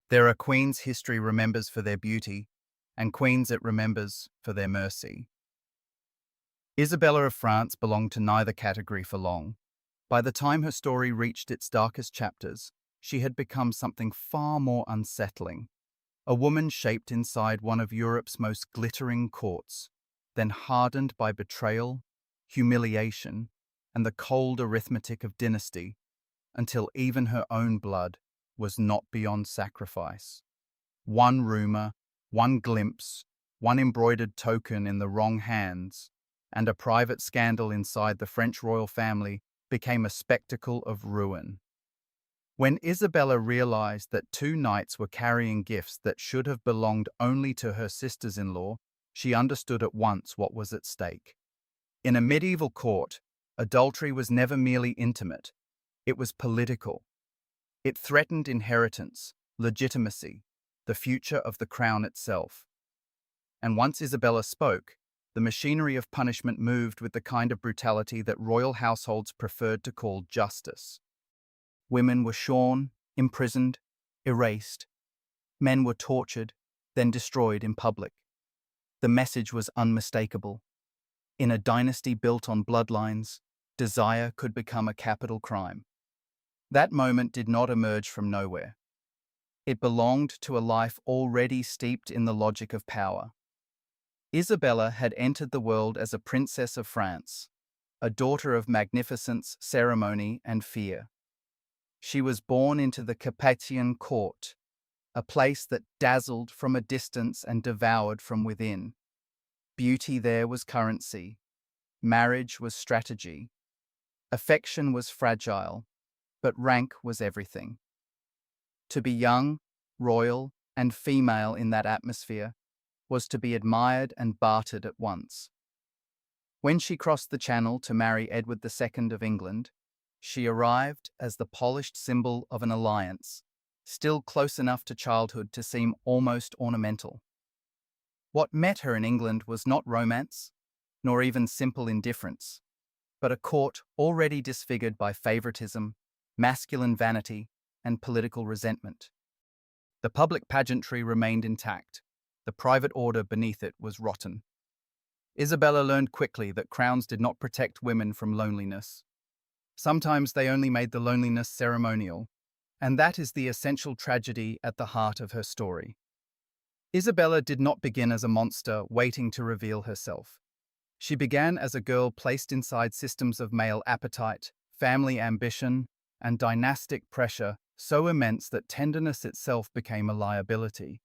There are queens history remembers for their beauty, and queens it remembers for their mercy. Isabella of France belonged to neither category for long. By the time her story reached its darkest chapters, she had become something far more unsettling. A woman shaped inside one of Europe's most glittering courts, then hardened by betrayal, humiliation, and the cold arithmetic of dynasty, until even her own blood was not beyond sacrifice. One rumor, one glimpse, one embroidered token in the wrong hands, and a private scandal inside the French royal family became a spectacle of ruin. When Isabella realized that two knights were carrying gifts that should have belonged only to her sisters-in-law, she understood at once what was at stake. In a medieval court, adultery was never merely intimate, it was political. It threatened inheritance, legitimacy, the future of the crown itself. And once Isabella spoke, the machinery of punishment moved with the kind of brutality that royal households preferred to call justice. Women were shorn, imprisoned, erased. Men were tortured, then destroyed in public. The message was unmistakable. In a dynasty built on bloodlines, desire could become a capital crime. That moment did not emerge from nowhere. It belonged to a life already steeped in the logic of power. Isabella had entered the world as a princess of France, a daughter of magnificence, ceremony, and fear. She was born into the Capetian court, a place that dazzled from a distance and devoured from within. Beauty there was currency. Marriage was strategy. Affection was fragile, but rank was everything. To be young, royal, and female in that atmosphere was to be admired and bartered at once. When she crossed the Channel to marry Edward II of England, she arrived as the polished symbol of an alliance, still close enough to childhood to seem almost ornamental. What met her in England was not romance, nor even simple indifference, but a court already disfigured by favoritism, masculine vanity, and political resentment. The public pageantry remained intact. The private order beneath it was rotten. Isabella learned quickly that crowns did not protect women from loneliness. Sometimes they only made the loneliness ceremonial, and that is the essential tragedy at the heart of her story. Isabella did not begin as a monster waiting to reveal herself. She began as a girl placed inside systems of male appetite, family ambition, and dynastic pressure so immense that tenderness itself became a liability.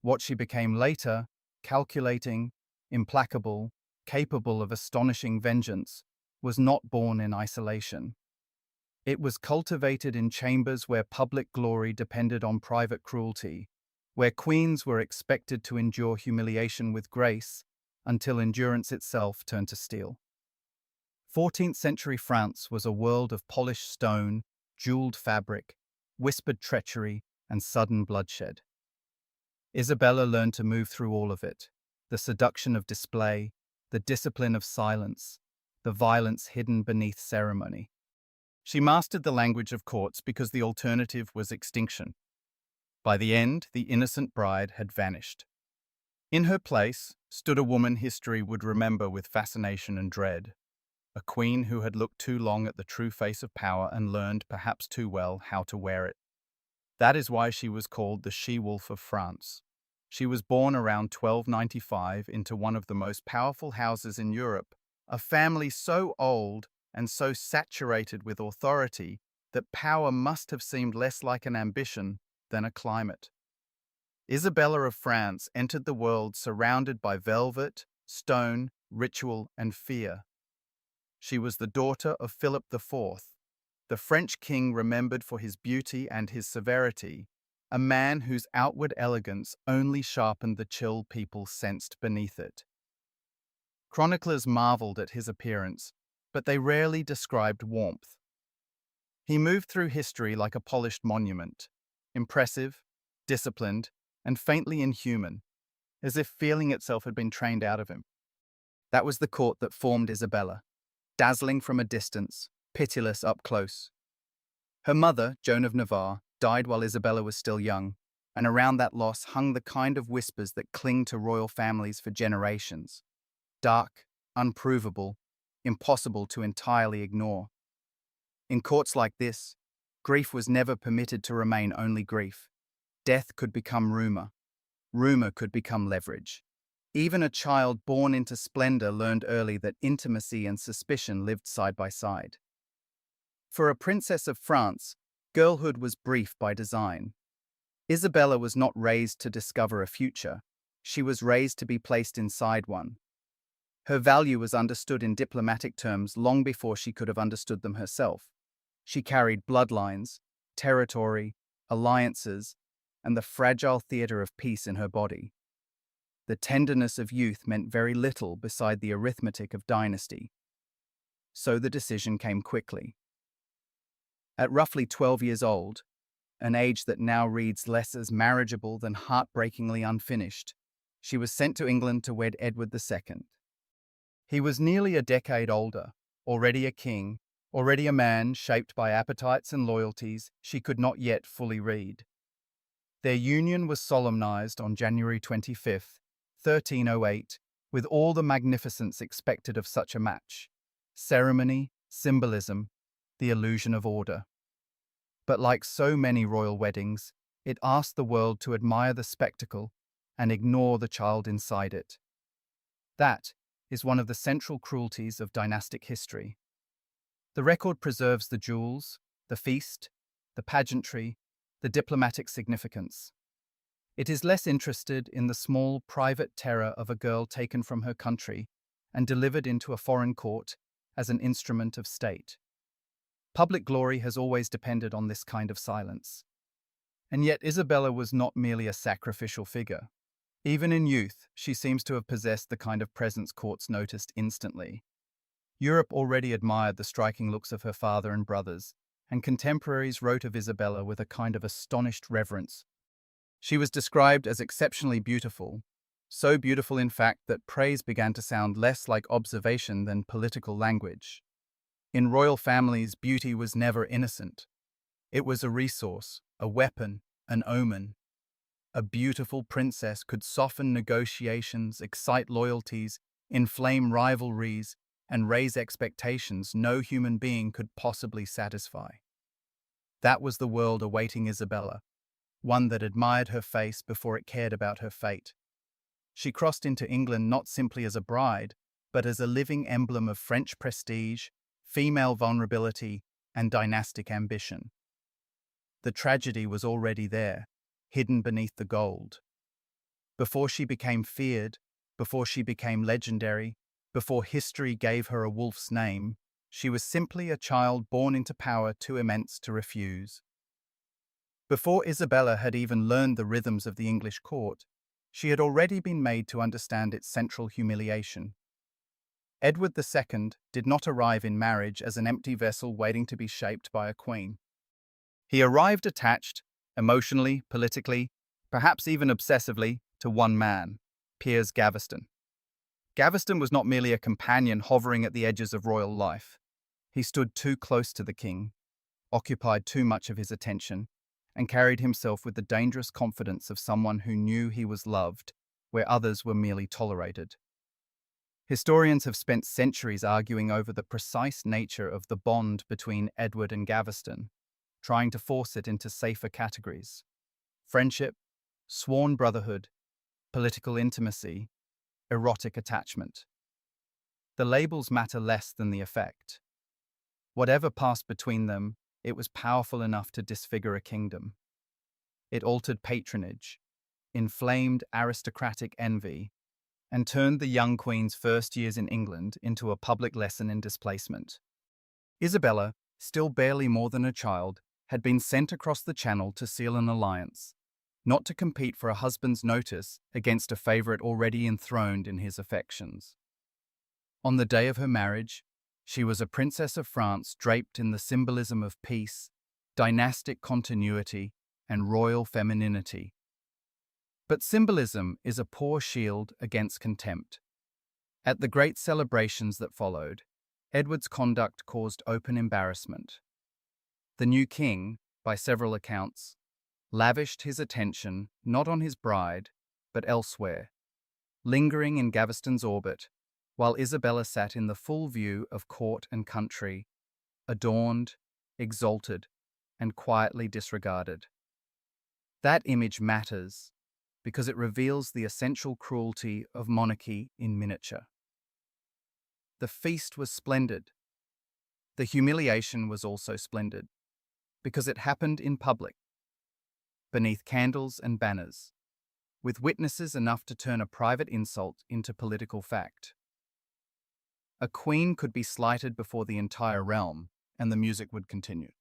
What she became later, calculating, implacable, capable of astonishing vengeance, was not born in isolation. It was cultivated in chambers where public glory depended on private cruelty, where queens were expected to endure humiliation with grace until endurance itself turned to steel. 14th century France was a world of polished stone, jeweled fabric, whispered treachery, and sudden bloodshed. Isabella learned to move through all of it, the seduction of display, the discipline of silence, the violence hidden beneath ceremony. She mastered the language of courts because the alternative was extinction. By the end, the innocent bride had vanished. In her place stood a woman history would remember with fascination and dread, a queen who had looked too long at the true face of power and learned, perhaps too well, how to wear it. That is why she was called the She-Wolf of France. She was born around 1295 into one of the most powerful houses in Europe, a family so old and so saturated with authority that power must have seemed less like an ambition than a climate. Isabella of France entered the world surrounded by velvet, stone, ritual, and fear. She was the daughter of Philip IV, the French king remembered for his beauty and his severity, a man whose outward elegance only sharpened the chill people sensed beneath it. Chroniclers marveled at his appearance, but they rarely described warmth. He moved through history like a polished monument, impressive, disciplined, and faintly inhuman, as if feeling itself had been trained out of him. That was the court that formed Isabella, dazzling from a distance, pitiless up close. Her mother, Joan of Navarre, died while Isabella was still young, and around that loss hung the kind of whispers that cling to royal families for generations. Dark, unprovable, impossible to entirely ignore. In courts like this, grief was never permitted to remain only grief. Death could become rumor. Rumor could become leverage. Even a child born into splendor learned early that intimacy and suspicion lived side by side. For a princess of France, girlhood was brief by design. Isabella was not raised to discover a future. She was raised to be placed inside one. Her value was understood in diplomatic terms long before she could have understood them herself. She carried bloodlines, territory, alliances, and the fragile theatre of peace in her body. The tenderness of youth meant very little beside the arithmetic of dynasty. So the decision came quickly. At roughly 12 years old, an age that now reads less as marriageable than heartbreakingly unfinished, she was sent to England to wed Edward II. He was nearly a decade older, already a king, already a man shaped by appetites and loyalties she could not yet fully read. Their union was solemnized on January 25th, 1308, with all the magnificence expected of such a match: ceremony, symbolism, the illusion of order. But like so many royal weddings, it asked the world to admire the spectacle and ignore the child inside it. That is one of the central cruelties of dynastic history. The record preserves the jewels, the feast, the pageantry, the diplomatic significance. It is less interested in the small, private terror of a girl taken from her country and delivered into a foreign court as an instrument of state. Public glory has always depended on this kind of silence. And yet Isabella was not merely a sacrificial figure. Even in youth, she seems to have possessed the kind of presence courts noticed instantly. Europe already admired the striking looks of her father and brothers, and contemporaries wrote of Isabella with a kind of astonished reverence. She was described as exceptionally beautiful, so beautiful in fact that praise began to sound less like observation than political language. In royal families, beauty was never innocent. It was a resource, a weapon, an omen. A beautiful princess could soften negotiations, excite loyalties, inflame rivalries, and raise expectations no human being could possibly satisfy. That was the world awaiting Isabella, one that admired her face before it cared about her fate. She crossed into England not simply as a bride, but as a living emblem of French prestige, female vulnerability, and dynastic ambition. The tragedy was already there, hidden beneath the gold. Before she became feared, before she became legendary, before history gave her a wolf's name, she was simply a child born into power too immense to refuse. Before Isabella had even learned the rhythms of the English court, she had already been made to understand its central humiliation. Edward II did not arrive in marriage as an empty vessel waiting to be shaped by a queen. He arrived attached, emotionally, politically, perhaps even obsessively, to one man, Piers Gaveston. Gaveston was not merely a companion hovering at the edges of royal life. He stood too close to the king, occupied too much of his attention, and carried himself with the dangerous confidence of someone who knew he was loved, where others were merely tolerated. Historians have spent centuries arguing over the precise nature of the bond between Edward and Gaveston, trying to force it into safer categories: friendship, sworn brotherhood, political intimacy, erotic attachment. The labels matter less than the effect. Whatever passed between them, it was powerful enough to disfigure a kingdom. It altered patronage, inflamed aristocratic envy, and turned the young queen's first years in England into a public lesson in displacement. Isabella, still barely more than a child, had been sent across the Channel to seal an alliance, not to compete for a husband's notice against a favourite already enthroned in his affections. On the day of her marriage, she was a princess of France draped in the symbolism of peace, dynastic continuity, and royal femininity. But symbolism is a poor shield against contempt. At the great celebrations that followed, Edward's conduct caused open embarrassment. The new king, by several accounts, lavished his attention not on his bride, but elsewhere, lingering in Gaveston's orbit, while Isabella sat in the full view of court and country, adorned, exalted, and quietly disregarded. That image matters because it reveals the essential cruelty of monarchy in miniature. The feast was splendid. The humiliation was also splendid, because it happened in public, beneath candles and banners, with witnesses enough to turn a private insult into political fact. A queen could be slighted before the entire realm, and the music would continue.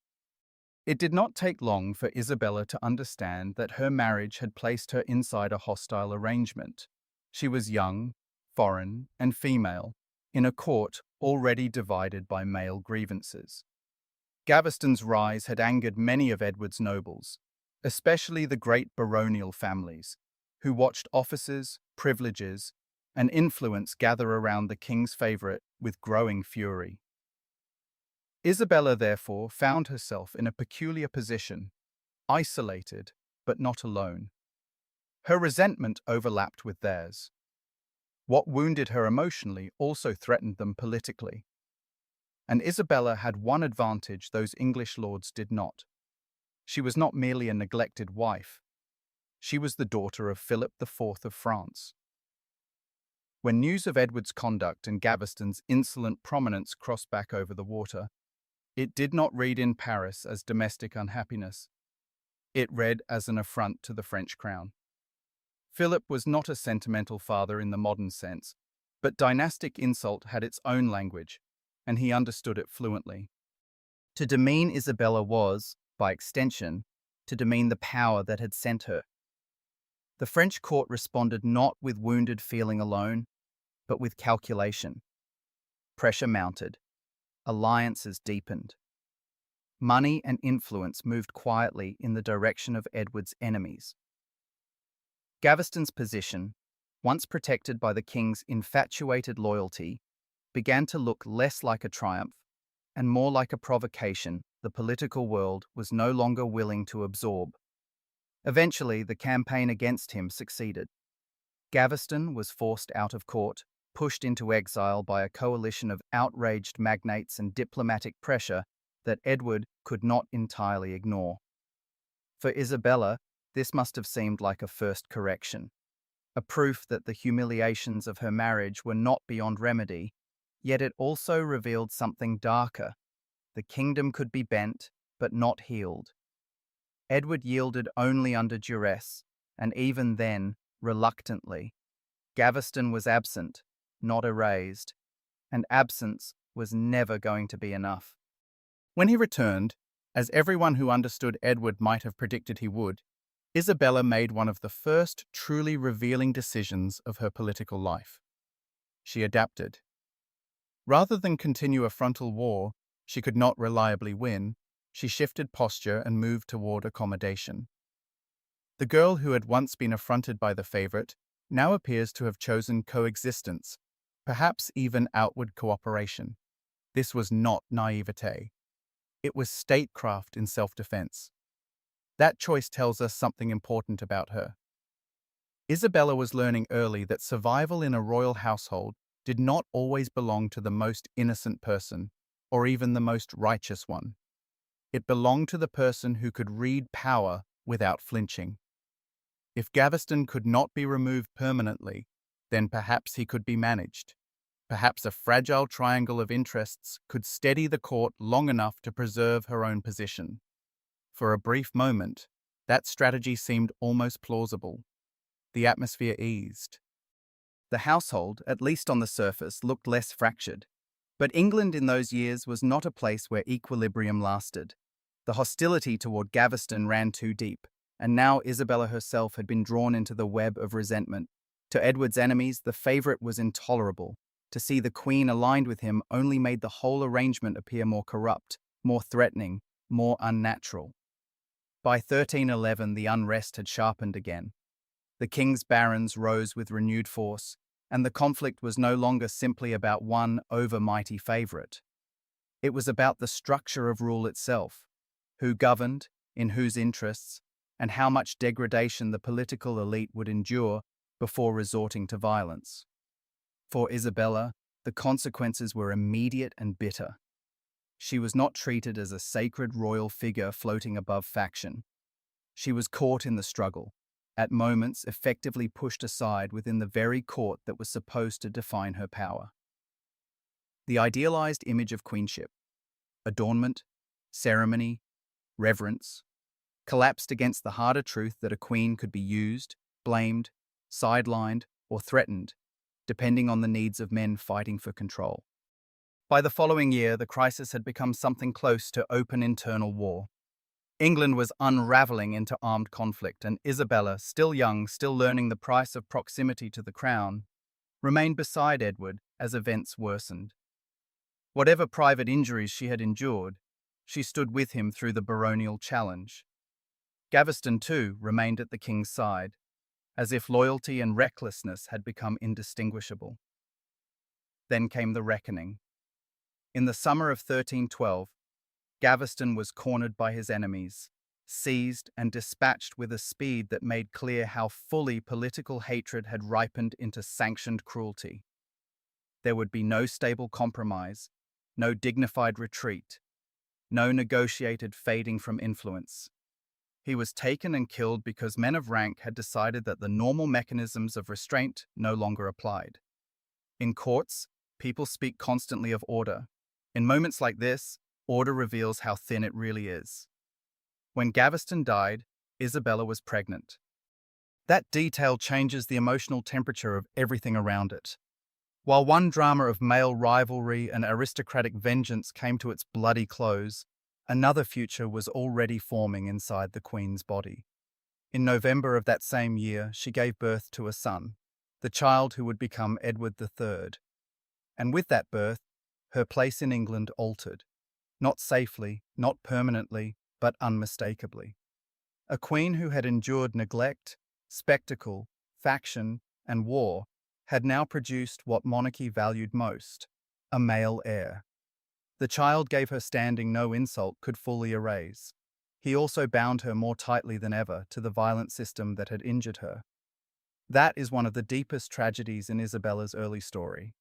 It did not take long for Isabella to understand that her marriage had placed her inside a hostile arrangement. She was young, foreign, and female, in a court already divided by male grievances. Gaveston's rise had angered many of Edward's nobles, especially the great baronial families, who watched offices, privileges, and influence gather around the king's favourite with growing fury. Isabella, therefore, found herself in a peculiar position, isolated but not alone. Her resentment overlapped with theirs. What wounded her emotionally also threatened them politically. And Isabella had one advantage those English lords did not. She was not merely a neglected wife. She was the daughter of Philip IV of France. When news of Edward's conduct and Gaveston's insolent prominence crossed back over the water, it did not read in Paris as domestic unhappiness. It read as an affront to the French crown. Philip was not a sentimental father in the modern sense, but dynastic insult had its own language, and he understood it fluently. To demean Isabella was, by extension, to demean the power that had sent her. The French court responded not with wounded feeling alone, but with calculation. Pressure mounted. Alliances deepened. Money and influence moved quietly in the direction of Edward's enemies. Gaveston's position, once protected by the king's infatuated loyalty, began to look less like a triumph and more like a provocation the political world was no longer willing to absorb. Eventually, the campaign against him succeeded. Gaveston was forced out of court, pushed into exile by a coalition of outraged magnates and diplomatic pressure that Edward could not entirely ignore. For Isabella, this must have seemed like a first correction, a proof that the humiliations of her marriage were not beyond remedy, yet it also revealed something darker. The kingdom could be bent, but not healed. Edward yielded only under duress, and even then, reluctantly. Gaveston was absent, not erased, and absence was never going to be enough. When he returned, as everyone who understood Edward might have predicted he would, Isabella made one of the first truly revealing decisions of her political life. She adapted. Rather than continue a frontal war she could not reliably win, she shifted posture and moved toward accommodation. The girl who had once been affronted by the favorite now appears to have chosen coexistence, perhaps even outward cooperation. This was not naivete. It was statecraft in self-defense. That choice tells us something important about her. Isabella was learning early that survival in a royal household did not always belong to the most innocent person, or even the most righteous one. It belonged to the person who could read power without flinching. If Gaveston could not be removed permanently, then perhaps he could be managed. Perhaps a fragile triangle of interests could steady the court long enough to preserve her own position. For a brief moment, that strategy seemed almost plausible. The atmosphere eased. The household, at least on the surface, looked less fractured. But England in those years was not a place where equilibrium lasted. The hostility toward Gaveston ran too deep, and now Isabella herself had been drawn into the web of resentment. To Edward's enemies, the favourite was intolerable. To see the Queen aligned with him only made the whole arrangement appear more corrupt, more threatening, more unnatural. By 1311, the unrest had sharpened again. The king's barons rose with renewed force, and the conflict was no longer simply about one overmighty favourite. It was about the structure of rule itself, who governed, in whose interests, and how much degradation the political elite would endure before resorting to violence. For Isabella, the consequences were immediate and bitter. She was not treated as a sacred royal figure floating above faction. She was caught in the struggle, at moments effectively pushed aside within the very court that was supposed to define her power. The idealized image of queenship, adornment, ceremony, reverence, collapsed against the harder truth that a queen could be used, blamed, sidelined, or threatened, depending on the needs of men fighting for control. By the following year, the crisis had become something close to open internal war. England was unraveling into armed conflict, and Isabella, still young, still learning the price of proximity to the crown, remained beside Edward as events worsened. Whatever private injuries she had endured, she stood with him through the baronial challenge. Gaveston, too, remained at the king's side, as if loyalty and recklessness had become indistinguishable. Then came the reckoning. In the summer of 1312, Gaveston was cornered by his enemies, seized and dispatched with a speed that made clear how fully political hatred had ripened into sanctioned cruelty. There would be no stable compromise, no dignified retreat, no negotiated fading from influence. He was taken and killed because men of rank had decided that the normal mechanisms of restraint no longer applied. In courts, people speak constantly of order. In moments like this, order reveals how thin it really is. When Gaveston died, Isabella was pregnant. That detail changes the emotional temperature of everything around it. While one drama of male rivalry and aristocratic vengeance came to its bloody close, another future was already forming inside the Queen's body. In November of that same year, she gave birth to a son, the child who would become Edward III. And with that birth, her place in England altered. Not safely, not permanently, but unmistakably. A queen who had endured neglect, spectacle, faction, and war had now produced what monarchy valued most, a male heir. The child gave her standing no insult could fully erase. He also bound her more tightly than ever to the violent system that had injured her. That is one of the deepest tragedies in Isabella's early story.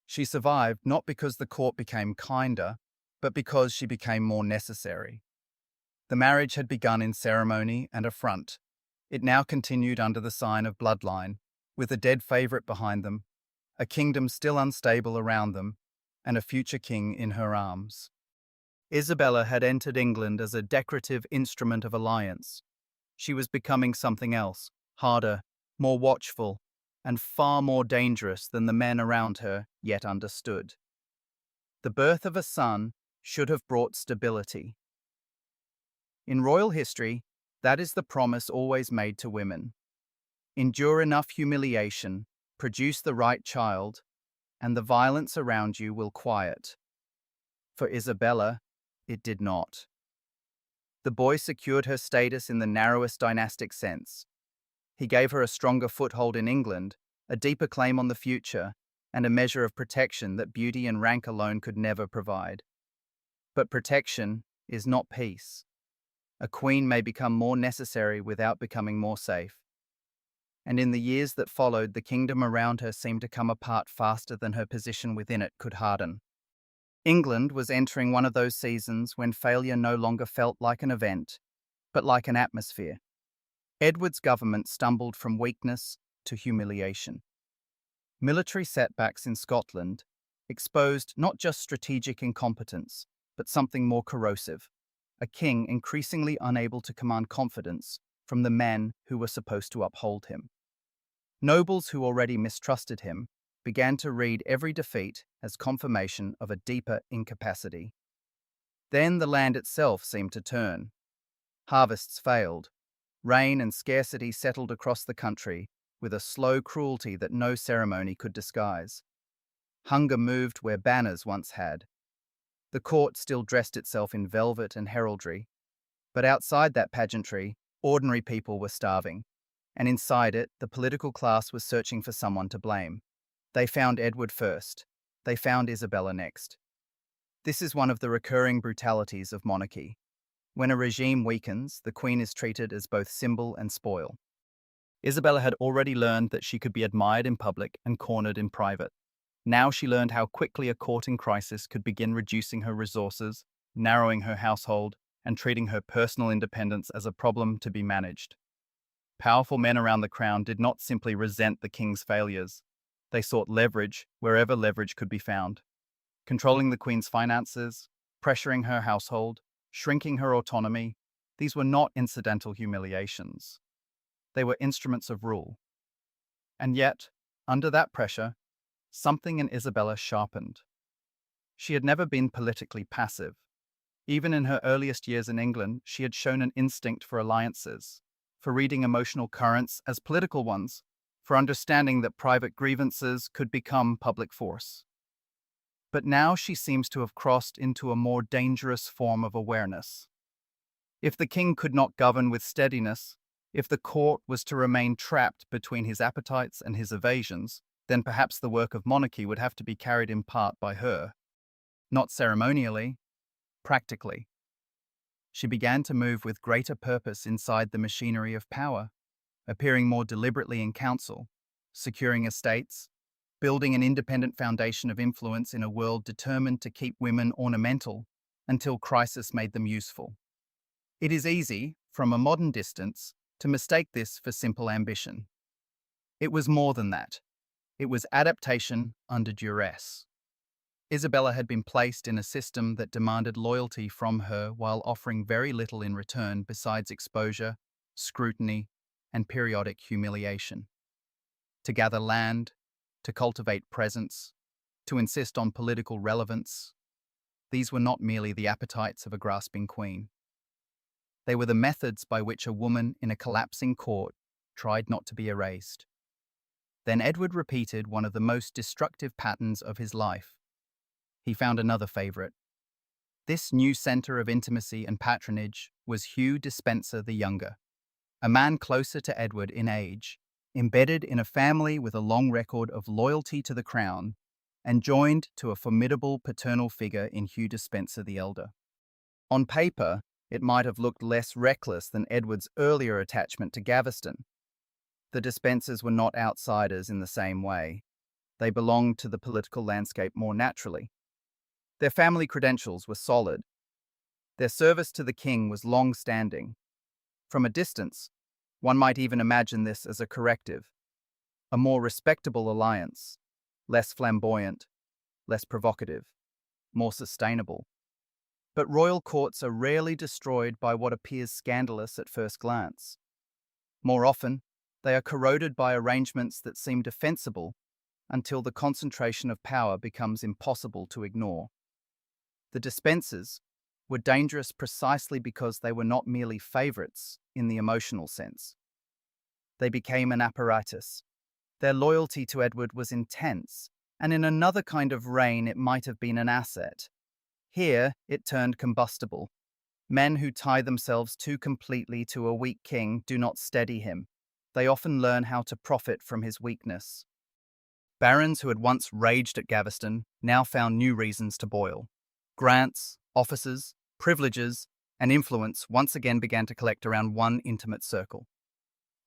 She survived not because the court became kinder, but because she became more necessary. The marriage had begun in ceremony and affront. It now continued under the sign of bloodline, with a dead favourite behind them, a kingdom still unstable around them, and a future king in her arms. Isabella had entered England as a decorative instrument of alliance. She was becoming something else, harder, more watchful, and far more dangerous than the men around her yet understood. The birth of a son should have brought stability. In royal history, that is the promise always made to women. Endure enough humiliation, produce the right child, and the violence around you will quiet. For Isabella, it did not. The boy secured her status in the narrowest dynastic sense. He gave her a stronger foothold in England, a deeper claim on the future, and a measure of protection that beauty and rank alone could never provide. But protection is not peace. A queen may become more necessary without becoming more safe. And in the years that followed, the kingdom around her seemed to come apart faster than her position within it could harden. England was entering one of those seasons when failure no longer felt like an event, but like an atmosphere. Edward's government stumbled from weakness to humiliation. Military setbacks in Scotland exposed not just strategic incompetence, but something more corrosive, a king increasingly unable to command confidence from the men who were supposed to uphold him. Nobles who already mistrusted him began to read every defeat as confirmation of a deeper incapacity. Then the land itself seemed to turn. Harvests failed. Rain and scarcity settled across the country with a slow cruelty that no ceremony could disguise. Hunger moved where banners once had. The court still dressed itself in velvet and heraldry, but outside that pageantry, ordinary people were starving, and inside it, the political class was searching for someone to blame. They found Edward first. They found Isabella next. This is one of the recurring brutalities of monarchy. When a regime weakens, the queen is treated as both symbol and spoil. Isabella had already learned that she could be admired in public and cornered in private. Now she learned how quickly a court in crisis could begin reducing her resources, narrowing her household, and treating her personal independence as a problem to be managed. Powerful men around the crown did not simply resent the king's failures. They sought leverage wherever leverage could be found. Controlling the queen's finances, pressuring her household, shrinking her autonomy, these were not incidental humiliations. They were instruments of rule. And yet, under that pressure, something in Isabella sharpened. She had never been politically passive. Even in her earliest years in England, she had shown an instinct for alliances, for reading emotional currents as political ones, for understanding that private grievances could become public force. But now she seems to have crossed into a more dangerous form of awareness. If the king could not govern with steadiness, if the court was to remain trapped between his appetites and his evasions, then perhaps the work of monarchy would have to be carried in part by her. Not ceremonially, practically. She began to move with greater purpose inside the machinery of power, appearing more deliberately in council, securing estates, building an independent foundation of influence in a world determined to keep women ornamental until crisis made them useful. It is easy, from a modern distance, to mistake this for simple ambition. It was more than that. It was adaptation under duress. Isabella had been placed in a system that demanded loyalty from her while offering very little in return besides exposure, scrutiny, and periodic humiliation. To gather land, to cultivate presence, to insist on political relevance, these were not merely the appetites of a grasping queen. They were the methods by which a woman in a collapsing court tried not to be erased. Then Edward repeated one of the most destructive patterns of his life. He found another favorite. This new center of intimacy and patronage was Hugh Despenser the Younger, a man closer to Edward in age, embedded in a family with a long record of loyalty to the crown, and joined to a formidable paternal figure in Hugh Despenser the Elder. On paper, it might have looked less reckless than Edward's earlier attachment to Gaveston. The Despensers were not outsiders in the same way. They belonged to the political landscape more naturally. Their family credentials were solid. Their service to the king was long-standing. From a distance, one might even imagine this as a corrective, a more respectable alliance, less flamboyant, less provocative, more sustainable. But royal courts are rarely destroyed by what appears scandalous at first glance. More often, they are corroded by arrangements that seem defensible until the concentration of power becomes impossible to ignore. The Despensers were dangerous precisely because they were not merely favorites in the emotional sense. They became an apparatus. Their loyalty to Edward was intense, and in another kind of reign it might have been an asset. Here, it turned combustible. Men who tie themselves too completely to a weak king do not steady him. They often learn how to profit from his weakness. Barons who had once raged at Gaveston now found new reasons to boil. Grants, offices, privileges, and influence once again began to collect around one intimate circle.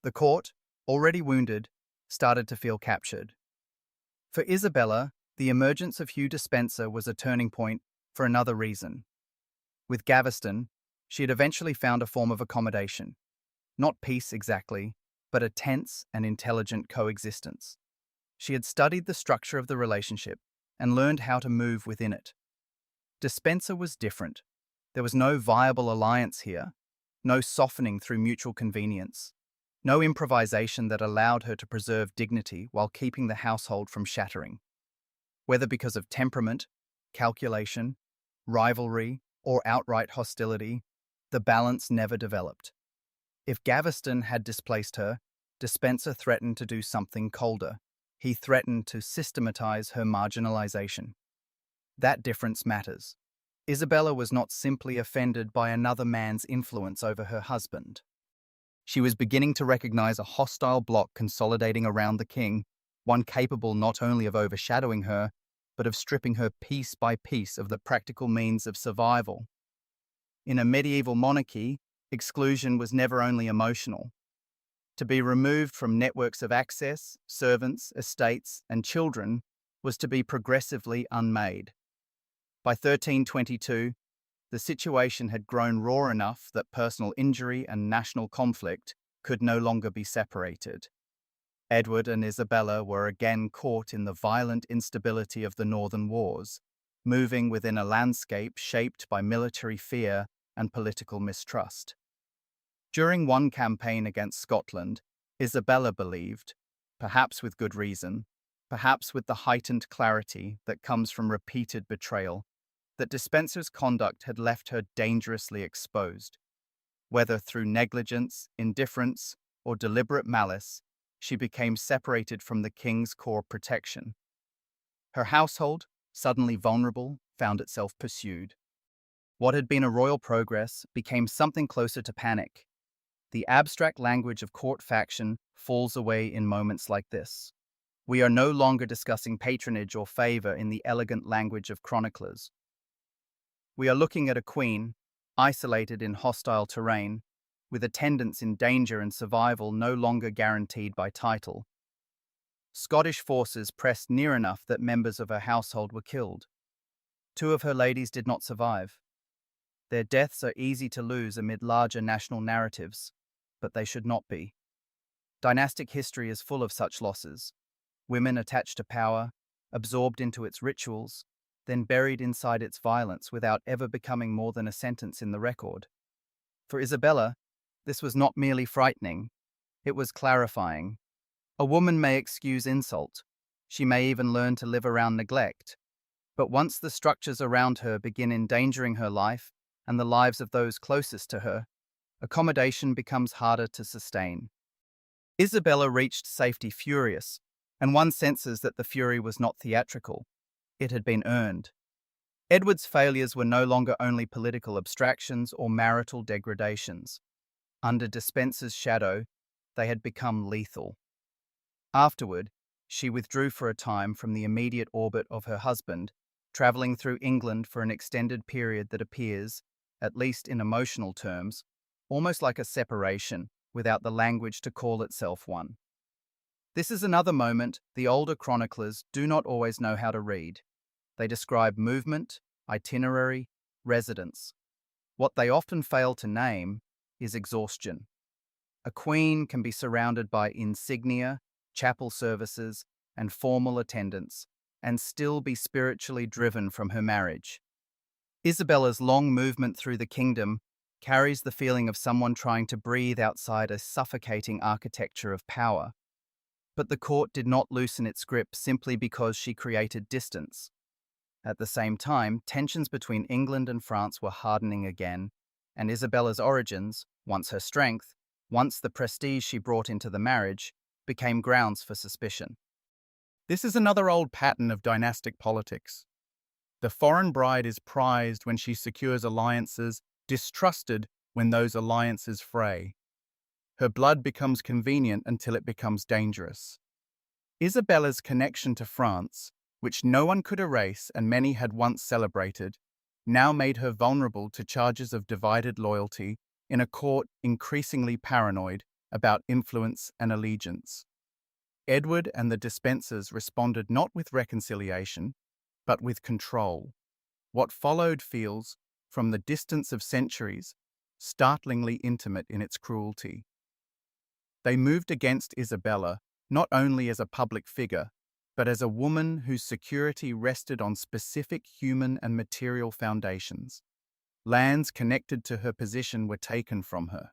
The court, already wounded, started to feel captured. For Isabella, the emergence of Hugh Despenser was a turning point for another reason. With Gaveston, she had eventually found a form of accommodation. Not peace exactly, but a tense and intelligent coexistence. She had studied the structure of the relationship and learned how to move within it. Despenser was different. There was no viable alliance here, no softening through mutual convenience, no improvisation that allowed her to preserve dignity while keeping the household from shattering. Whether because of temperament, calculation, rivalry, or outright hostility, the balance never developed. If Gaveston had displaced her, Despenser threatened to do something colder. He threatened to systematize her marginalization. That difference matters. Isabella was not simply offended by another man's influence over her husband. She was beginning to recognize a hostile bloc consolidating around the king, one capable not only of overshadowing her, but of stripping her piece by piece of the practical means of survival. In a medieval monarchy, exclusion was never only emotional. To be removed from networks of access, servants, estates, and children was to be progressively unmade. By 1322, the situation had grown raw enough that personal injury and national conflict could no longer be separated. Edward and Isabella were again caught in the violent instability of the Northern Wars, moving within a landscape shaped by military fear and political mistrust. During one campaign against Scotland, Isabella believed, perhaps with good reason, perhaps with the heightened clarity that comes from repeated betrayal, that Despensers' conduct had left her dangerously exposed. Whether through negligence, indifference, or deliberate malice, she became separated from the king's core protection. Her household, suddenly vulnerable, found itself pursued. What had been a royal progress became something closer to panic. The abstract language of court faction falls away in moments like this. We are no longer discussing patronage or favor in the elegant language of chroniclers. We are looking at a queen, isolated in hostile terrain, with attendants in danger and survival no longer guaranteed by title. Scottish forces pressed near enough that members of her household were killed. 2 of her ladies did not survive. Their deaths are easy to lose amid larger national narratives, but they should not be. Dynastic history is full of such losses. Women attached to power, absorbed into its rituals, then buried inside its violence without ever becoming more than a sentence in the record. For Isabella, this was not merely frightening, it was clarifying. A woman may excuse insult, she may even learn to live around neglect, but once the structures around her begin endangering her life and the lives of those closest to her, accommodation becomes harder to sustain. Isabella reached safety furious, and one senses that the fury was not theatrical. It had been earned. Edward's failures were no longer only political abstractions or marital degradations. Under Despensers' shadow, they had become lethal. Afterward, she withdrew for a time from the immediate orbit of her husband, travelling through England for an extended period that appears, at least in emotional terms, almost like a separation, without the language to call itself one. This is another moment the older chroniclers do not always know how to read. They describe movement, itinerary, residence. What they often fail to name is exhaustion. A queen can be surrounded by insignia, chapel services, and formal attendance, and still be spiritually driven from her marriage. Isabella's long movement through the kingdom carries the feeling of someone trying to breathe outside a suffocating architecture of power. But the court did not loosen its grip simply because she created distance. At the same time, tensions between England and France were hardening again, and Isabella's origins, once her strength, once the prestige she brought into the marriage, became grounds for suspicion. This is another old pattern of dynastic politics. The foreign bride is prized when she secures alliances, distrusted when those alliances fray. Her blood becomes convenient until it becomes dangerous. Isabella's connection to France, which no one could erase and many had once celebrated, now made her vulnerable to charges of divided loyalty in a court increasingly paranoid about influence and allegiance. Edward and the Despensers responded not with reconciliation, but with control. What followed feels, from the distance of centuries, startlingly intimate in its cruelty. They moved against Isabella not only as a public figure, but as a woman whose security rested on specific human and material foundations. Lands connected to her position were taken from her.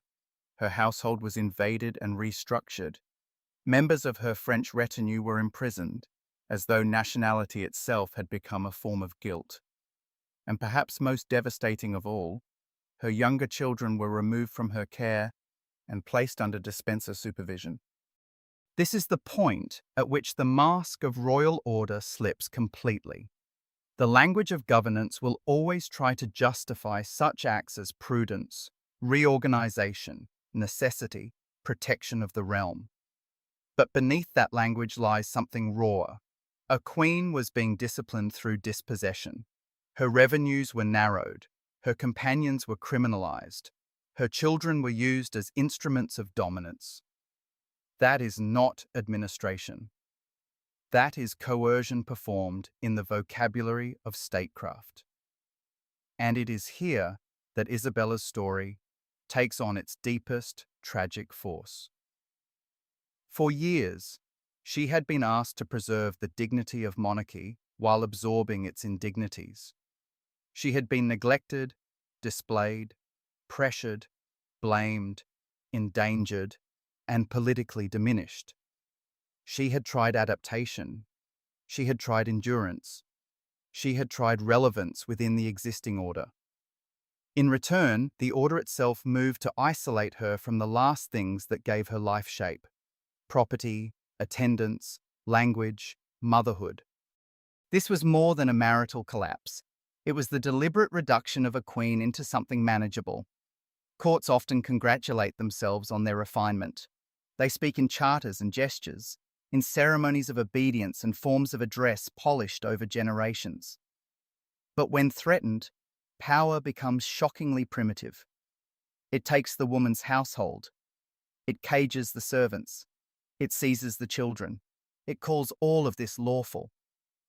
Her household was invaded and restructured. Members of her French retinue were imprisoned, as though nationality itself had become a form of guilt. And perhaps most devastating of all, her younger children were removed from her care and placed under Despenser supervision. This is the point at which the mask of royal order slips completely. The language of governance will always try to justify such acts as prudence, reorganization, necessity, protection of the realm. But beneath that language lies something rawer. A queen was being disciplined through dispossession. Her revenues were narrowed, Her companions were criminalized. Her children were used as instruments of dominance. That is not administration. That is coercion performed in the vocabulary of statecraft. And it is here that Isabella's story takes on its deepest tragic force. For years, she had been asked to preserve the dignity of monarchy while absorbing its indignities. She had been neglected, displayed, pressured, blamed, endangered, and politically diminished. She had tried adaptation. She had tried endurance. She had tried relevance within the existing order. In return, the order itself moved to isolate her from the last things that gave her life shape: property, attendance, language, motherhood. This was more than a marital collapse. It was the deliberate reduction of a queen into something manageable. Courts often congratulate themselves on their refinement. They speak in charters and gestures, in ceremonies of obedience and forms of address polished over generations. But when threatened, power becomes shockingly primitive. It takes the woman's household. It cages the servants. It seizes the children. It calls all of this lawful.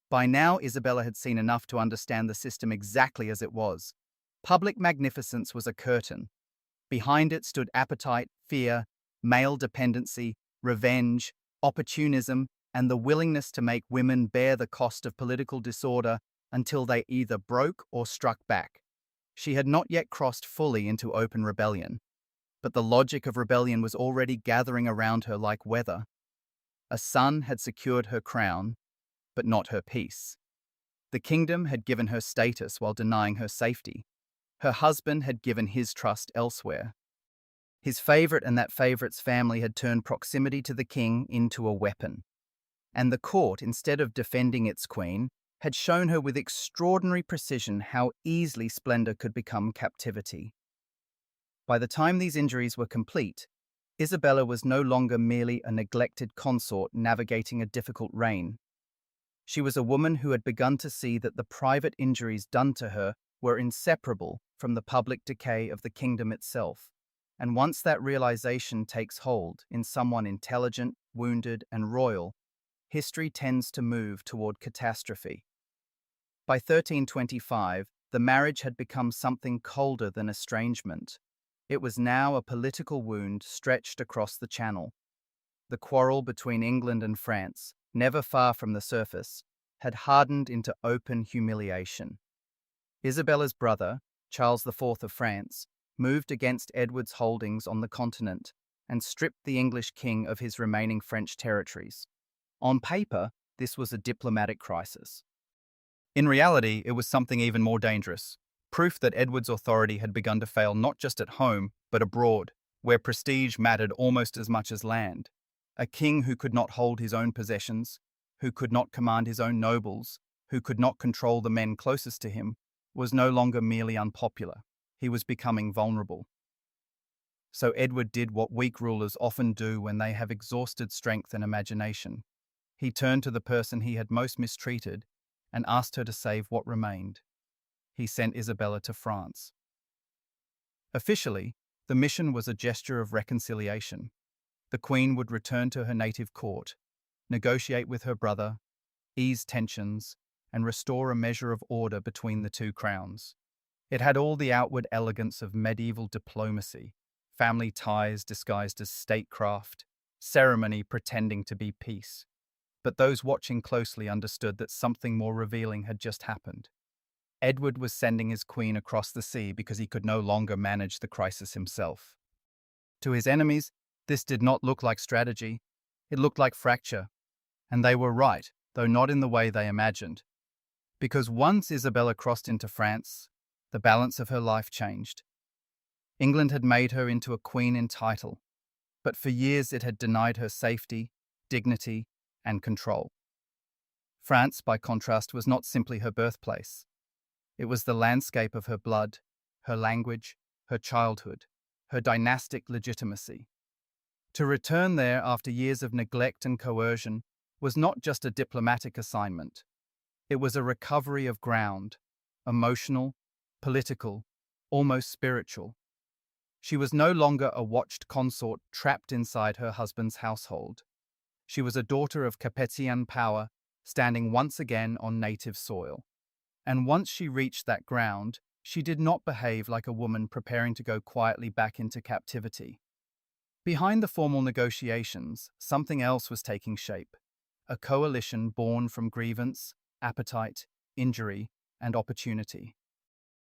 By now, Isabella had seen enough to understand the system exactly as it was. Public magnificence was a curtain. Behind it stood appetite, fear, male dependency, revenge, opportunism, and the willingness to make women bear the cost of political disorder until they either broke or struck back. She had not yet crossed fully into open rebellion, but the logic of rebellion was already gathering around her like weather. A son had secured her crown, but not her peace. The kingdom had given her status while denying her safety. Her husband had given his trust elsewhere. His favorite and that favorite's family had turned proximity to the king into a weapon. And the court, instead of defending its queen, had shown her with extraordinary precision how easily splendor could become captivity. By the time these injuries were complete, Isabella was no longer merely a neglected consort navigating a difficult reign. She was a woman who had begun to see that the private injuries done to her were inseparable from the public decay of the kingdom itself. And once that realization takes hold in someone intelligent, wounded, and royal, history tends to move toward catastrophe. By 1325, the marriage had become something colder than estrangement. It was now a political wound stretched across the Channel. The quarrel between England and France, never far from the surface, had hardened into open humiliation. Isabella's brother, Charles IV of France, moved against Edward's holdings on the continent and stripped the English king of his remaining French territories. On paper, this was a diplomatic crisis. In reality, it was something even more dangerous, proof that Edward's authority had begun to fail not just at home, but abroad, where prestige mattered almost as much as land. A king who could not hold his own possessions, who could not command his own nobles, who could not control the men closest to him, was no longer merely unpopular. He was becoming vulnerable. So Edward did what weak rulers often do when they have exhausted strength and imagination. He turned to the person he had most mistreated and asked her to save what remained. He sent Isabella to France. Officially, the mission was a gesture of reconciliation. The Queen would return to her native court, negotiate with her brother, ease tensions, and restore a measure of order between the two crowns. It had all the outward elegance of medieval diplomacy, family ties disguised as statecraft, ceremony pretending to be peace. But those watching closely understood that something more revealing had just happened. Edward was sending his queen across the sea because he could no longer manage the crisis himself. To his enemies, this did not look like strategy. It looked like fracture. And they were right, though not in the way they imagined. Because once Isabella crossed into France, the balance of her life changed. England had made her into a queen in title, but for years it had denied her safety, dignity, and control. France, by contrast, was not simply her birthplace. It was the landscape of her blood, her language, her childhood, her dynastic legitimacy. To return there after years of neglect and coercion was not just a diplomatic assignment. It was a recovery of ground, emotional, political, almost spiritual. She was no longer a watched consort trapped inside her husband's household. She was a daughter of Capetian power, standing once again on native soil. And once she reached that ground, she did not behave like a woman preparing to go quietly back into captivity. Behind the formal negotiations, something else was taking shape. A coalition born from grievance, appetite, injury, and opportunity.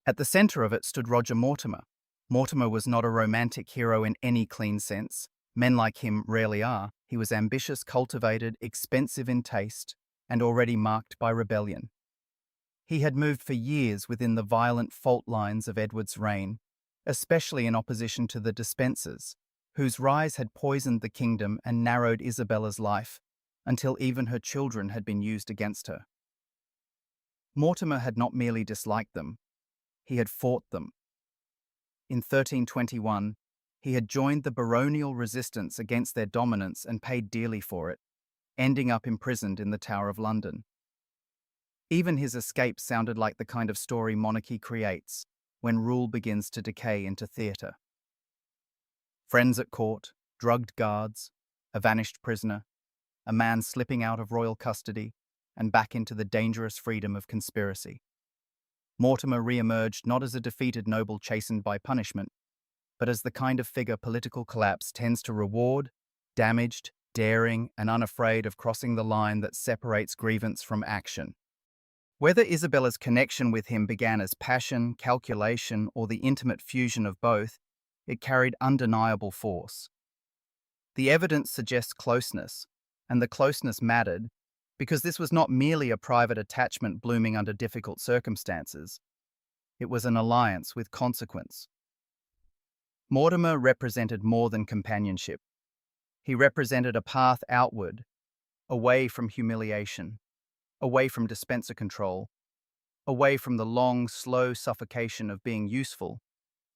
At the center of it stood Roger Mortimer. Mortimer was not a romantic hero in any clean sense. Men like him rarely are. He was ambitious, cultivated, expensive in taste, and already marked by rebellion. He had moved for years within the violent fault lines of Edward's reign, especially in opposition to the Despensers, whose rise had poisoned the kingdom and narrowed Isabella's life, until even her children had been used against her. Mortimer had not merely disliked them, he had fought them. In 1321, he had joined the baronial resistance against their dominance and paid dearly for it, ending up imprisoned in the Tower of London. Even his escape sounded like the kind of story monarchy creates when rule begins to decay into theatre. Friends at court, drugged guards, a vanished prisoner, a man slipping out of royal custody and back into the dangerous freedom of conspiracy. Mortimer re-emerged not as a defeated noble chastened by punishment, but as the kind of figure political collapse tends to reward, damaged, daring, and unafraid of crossing the line that separates grievance from action. Whether Isabella's connection with him began as passion, calculation, or the intimate fusion of both, it carried undeniable force. The evidence suggests closeness, and the closeness mattered because this was not merely a private attachment blooming under difficult circumstances. It was an alliance with consequence. Mortimer represented more than companionship. He represented a path outward, away from humiliation, away from dispenser control, away from the long, slow suffocation of being useful,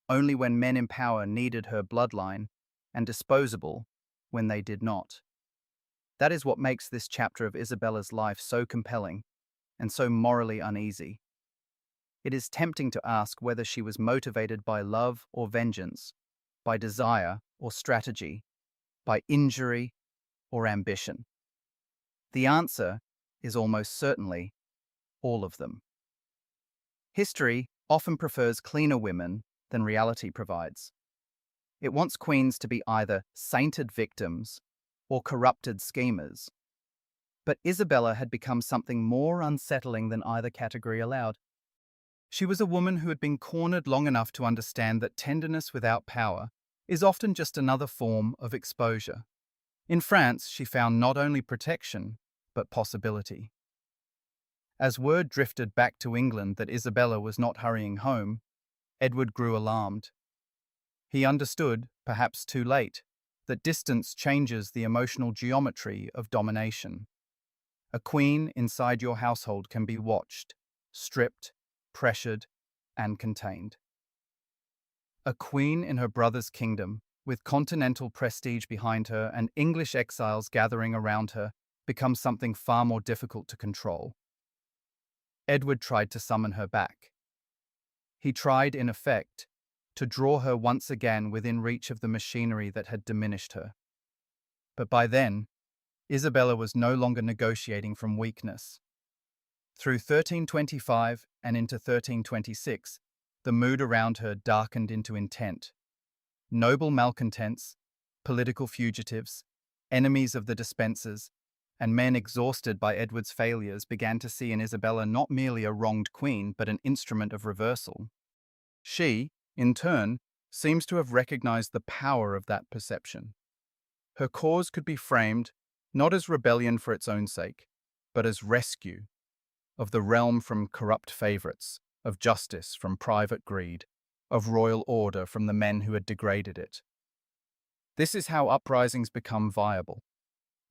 only when men in power needed her bloodline, and disposable when they did not. That is what makes this chapter of Isabella's life so compelling and so morally uneasy. It is tempting to ask whether she was motivated by love or vengeance, by desire or strategy, by injury or ambition. The answer is almost certainly all of them. History often prefers cleaner women than reality provides. It wants queens to be either sainted victims or corrupted schemers. But Isabella had become something more unsettling than either category allowed. She was a woman who had been cornered long enough to understand that tenderness without power is often just another form of exposure. In France, she found not only protection, but possibility. As word drifted back to England that Isabella was not hurrying home, Edward grew alarmed. He understood, perhaps too late, that distance changes the emotional geometry of domination. A queen inside your household can be watched, stripped, pressured, and contained. A queen in her brother's kingdom, with continental prestige behind her and English exiles gathering around her, becomes something far more difficult to control. Edward tried to summon her back. He tried, in effect, to draw her once again within reach of the machinery that had diminished her. But by then, Isabella was no longer negotiating from weakness. Through 1325 and into 1326, the mood around her darkened into intent. Noble malcontents, political fugitives, enemies of the Despensers, and men exhausted by Edward's failures began to see in Isabella not merely a wronged queen, but an instrument of reversal. She, in turn, seems to have recognized the power of that perception. Her cause could be framed not as rebellion for its own sake, but as rescue of the realm from corrupt favorites, of justice from private greed, of royal order from the men who had degraded it. This is how uprisings become viable.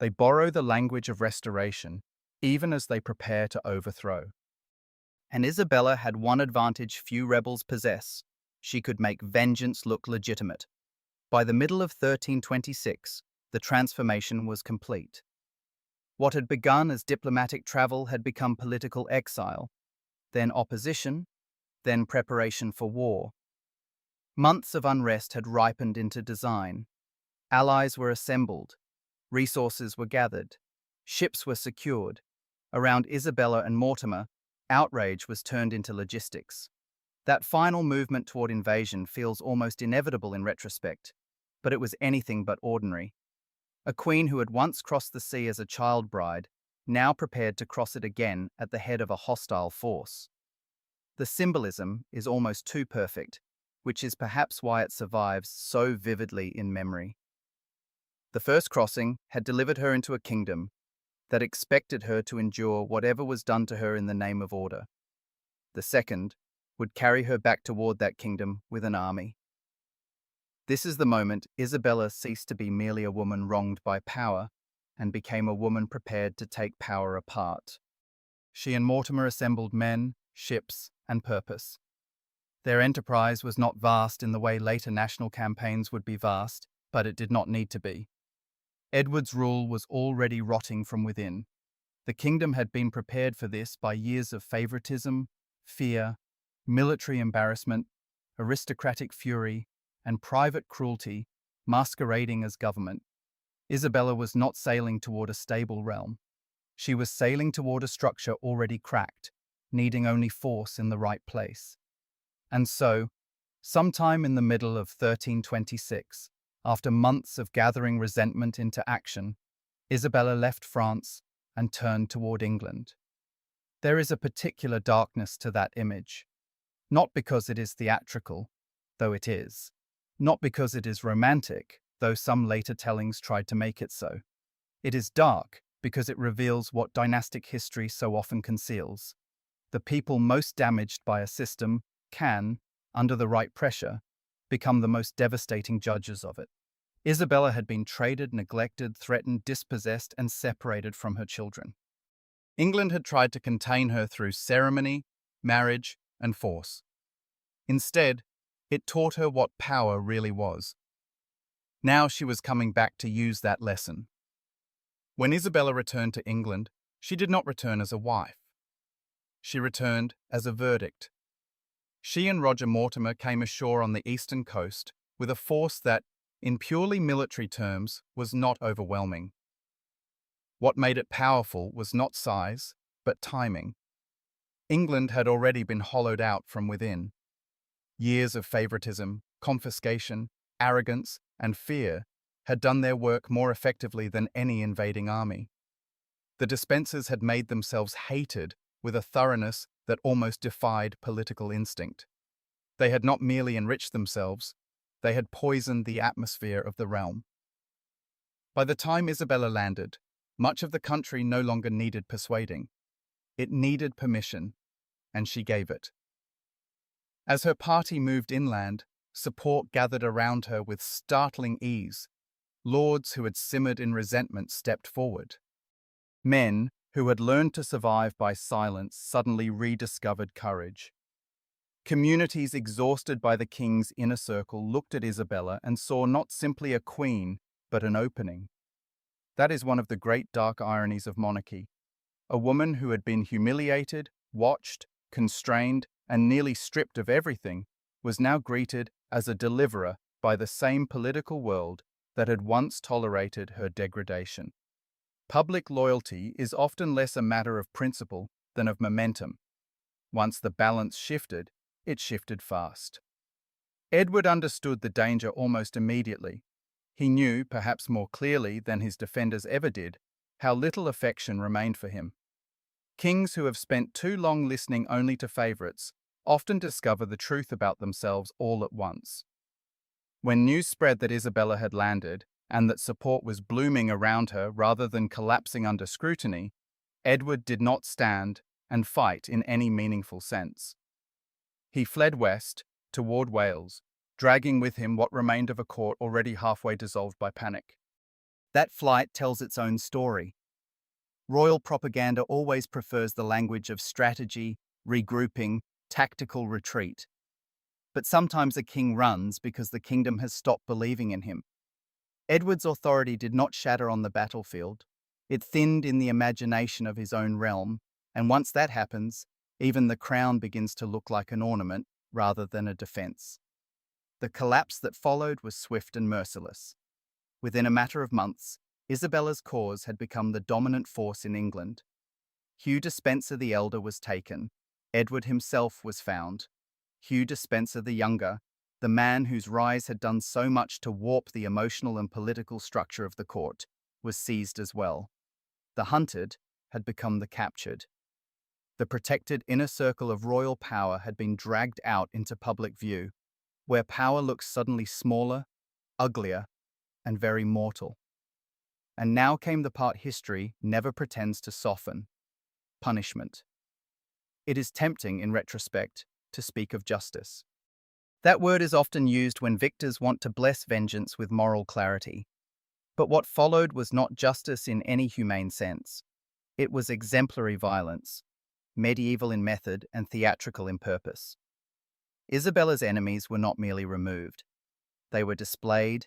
They borrow the language of restoration, even as they prepare to overthrow. And Isabella had one advantage few rebels possess. She could make vengeance look legitimate. By the middle of 1326, the transformation was complete. What had begun as diplomatic travel had become political exile, then opposition, then preparation for war, Months of unrest had ripened into design. Allies were assembled, resources were gathered, ships were secured. Around Isabella and Mortimer, outrage was turned into logistics. That final movement toward invasion feels almost inevitable in retrospect, but it was anything but ordinary. A queen who had once crossed the sea as a child bride, now prepared to cross it again at the head of a hostile force. The symbolism is almost too perfect, which is perhaps why it survives so vividly in memory. The first crossing had delivered her into a kingdom that expected her to endure whatever was done to her in the name of order. The second would carry her back toward that kingdom with an army. This is the moment Isabella ceased to be merely a woman wronged by power and became a woman prepared to take power apart. She and Mortimer assembled men, ships, and purpose. Their enterprise was not vast in the way later national campaigns would be vast, but it did not need to be. Edward's rule was already rotting from within. The kingdom had been prepared for this by years of favoritism, fear, military embarrassment, aristocratic fury, and private cruelty masquerading as government. Isabella was not sailing toward a stable realm. She was sailing toward a structure already cracked, needing only force in the right place. And so, sometime in the middle of 1326, after months of gathering resentment into action, Isabella left France and turned toward England. There is a particular darkness to that image, not because it is theatrical, though it is, not because it is romantic, though some later tellings tried to make it so. It is dark because it reveals what dynastic history so often conceals. The people most damaged by a system can, under the right pressure, become the most devastating judges of it. Isabella had been traded, neglected, threatened, dispossessed, and separated from her children. England had tried to contain her through ceremony, marriage, and force. Instead, it taught her what power really was. Now she was coming back to use that lesson. When Isabella returned to England, she did not return as a wife. She returned as a verdict. She and Roger Mortimer came ashore on the eastern coast with a force that, in purely military terms, was not overwhelming. What made it powerful was not size, but timing. England had already been hollowed out from within. Years of favoritism, confiscation, arrogance, and fear had done their work more effectively than any invading army. The Despensers had made themselves hated with a thoroughness that almost defied political instinct. They had not merely enriched themselves, they had poisoned the atmosphere of the realm. By the time Isabella landed, much of the country no longer needed persuading. It needed permission, and she gave it. As her party moved inland, support gathered around her with startling ease. Lords who had simmered in resentment stepped forward. Men who had learned to survive by silence suddenly rediscovered courage. Communities exhausted by the king's inner circle looked at Isabella and saw not simply a queen, but an opening. That is one of the great dark ironies of monarchy. A woman who had been humiliated, watched, constrained, and nearly stripped of everything was now greeted as a deliverer by the same political world that had once tolerated her degradation. Public loyalty is often less a matter of principle than of momentum. Once the balance shifted, it shifted fast. Edward understood the danger almost immediately. He knew, perhaps more clearly than his defenders ever did, how little affection remained for him. Kings who have spent too long listening only to favorites often discover the truth about themselves all at once. When news spread that Isabella had landed, and that support was blooming around her rather than collapsing under scrutiny, Edward did not stand and fight in any meaningful sense. He fled west, toward Wales, dragging with him what remained of a court already halfway dissolved by panic. That flight tells its own story. Royal propaganda always prefers the language of strategy, regrouping, tactical retreat. But sometimes a king runs because the kingdom has stopped believing in him. Edward's authority did not shatter on the battlefield. It thinned in the imagination of his own realm, and once that happens, even the crown begins to look like an ornament rather than a defense. The collapse that followed was swift and merciless. Within a matter of months, Isabella's cause had become the dominant force in England. Hugh Despenser the Elder was taken. Edward himself was found. Hugh Despenser the Younger, the man whose rise had done so much to warp the emotional and political structure of the court, was seized as well. The hunted had become the captured. The protected inner circle of royal power had been dragged out into public view, where power looks suddenly smaller, uglier, and very mortal. And now came the part history never pretends to soften: punishment. It is tempting, in retrospect, to speak of justice. That word is often used when victors want to bless vengeance with moral clarity. But what followed was not justice in any humane sense. It was exemplary violence, medieval in method and theatrical in purpose. Isabella's enemies were not merely removed. They were displayed,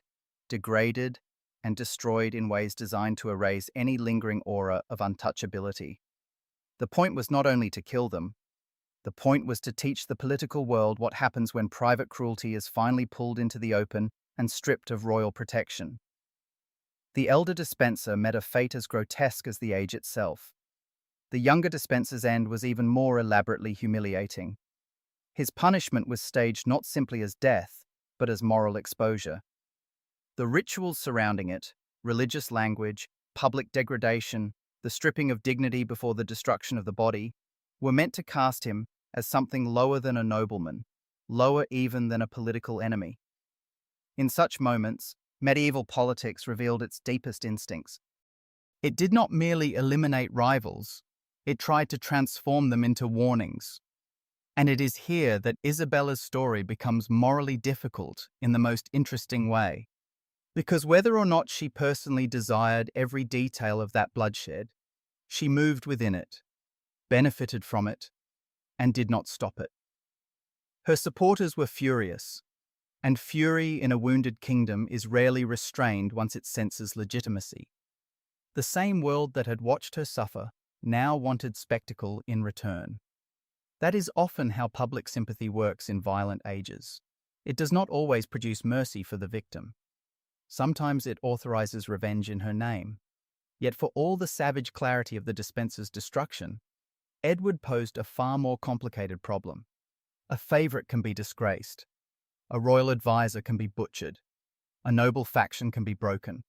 degraded, and destroyed in ways designed to erase any lingering aura of untouchability. The point was not only to kill them, the point was to teach the political world what happens when private cruelty is finally pulled into the open and stripped of royal protection. The elder Despenser met a fate as grotesque as the age itself. The younger Despenser's end was even more elaborately humiliating. His punishment was staged not simply as death, but as moral exposure. The rituals surrounding it, religious language, public degradation, the stripping of dignity before the destruction of the body, were meant to cast him as something lower than a nobleman, lower even than a political enemy. In such moments, medieval politics revealed its deepest instincts. It did not merely eliminate rivals, it tried to transform them into warnings. And it is here that Isabella's story becomes morally difficult in the most interesting way. Because whether or not she personally desired every detail of that bloodshed, she moved within it, benefited from it, and did not stop it. Her supporters were furious, and fury in a wounded kingdom is rarely restrained once it senses legitimacy. The same world that had watched her suffer now wanted spectacle in return. That is often how public sympathy works in violent ages. It does not always produce mercy for the victim. Sometimes it authorizes revenge in her name. Yet for all the savage clarity of the Despensers' destruction, Edward posed a far more complicated problem. A favorite can be disgraced. A royal advisor can be butchered. A noble faction can be broken.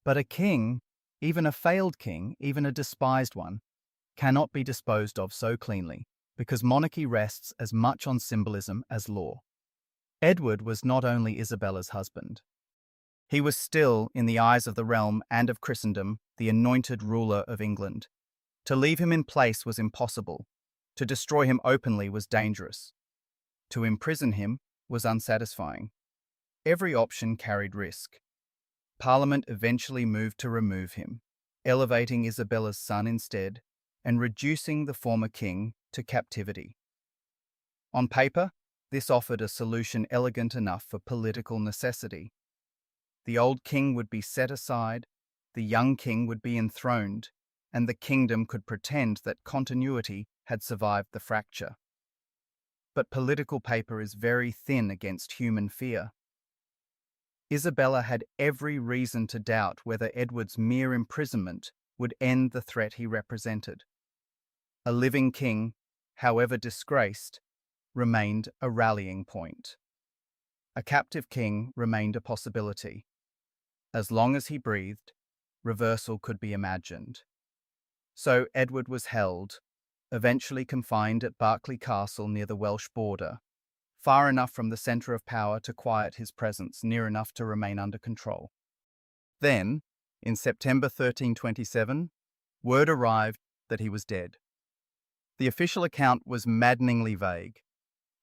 But a king, even a failed king, even a despised one, cannot be disposed of so cleanly, because monarchy rests as much on symbolism as law. Edward was not only Isabella's husband. He was still, in the eyes of the realm and of Christendom, the anointed ruler of England. To leave him in place was impossible. To destroy him openly was dangerous. To imprison him was unsatisfying. Every option carried risk. Parliament eventually moved to remove him, elevating Isabella's son instead, and reducing the former king to captivity. On paper, this offered a solution elegant enough for political necessity. The old king would be set aside, the young king would be enthroned, and the kingdom could pretend that continuity had survived the fracture. But political paper is very thin against human fear. Isabella had every reason to doubt whether Edward's mere imprisonment would end the threat he represented. A living king, however disgraced, remained a rallying point. A captive king remained a possibility. As long as he breathed, reversal could be imagined. So Edward was held, eventually confined at Berkeley Castle near the Welsh border, far enough from the centre of power to quiet his presence, near enough to remain under control. Then, in September 1327, word arrived that he was dead. The official account was maddeningly vague,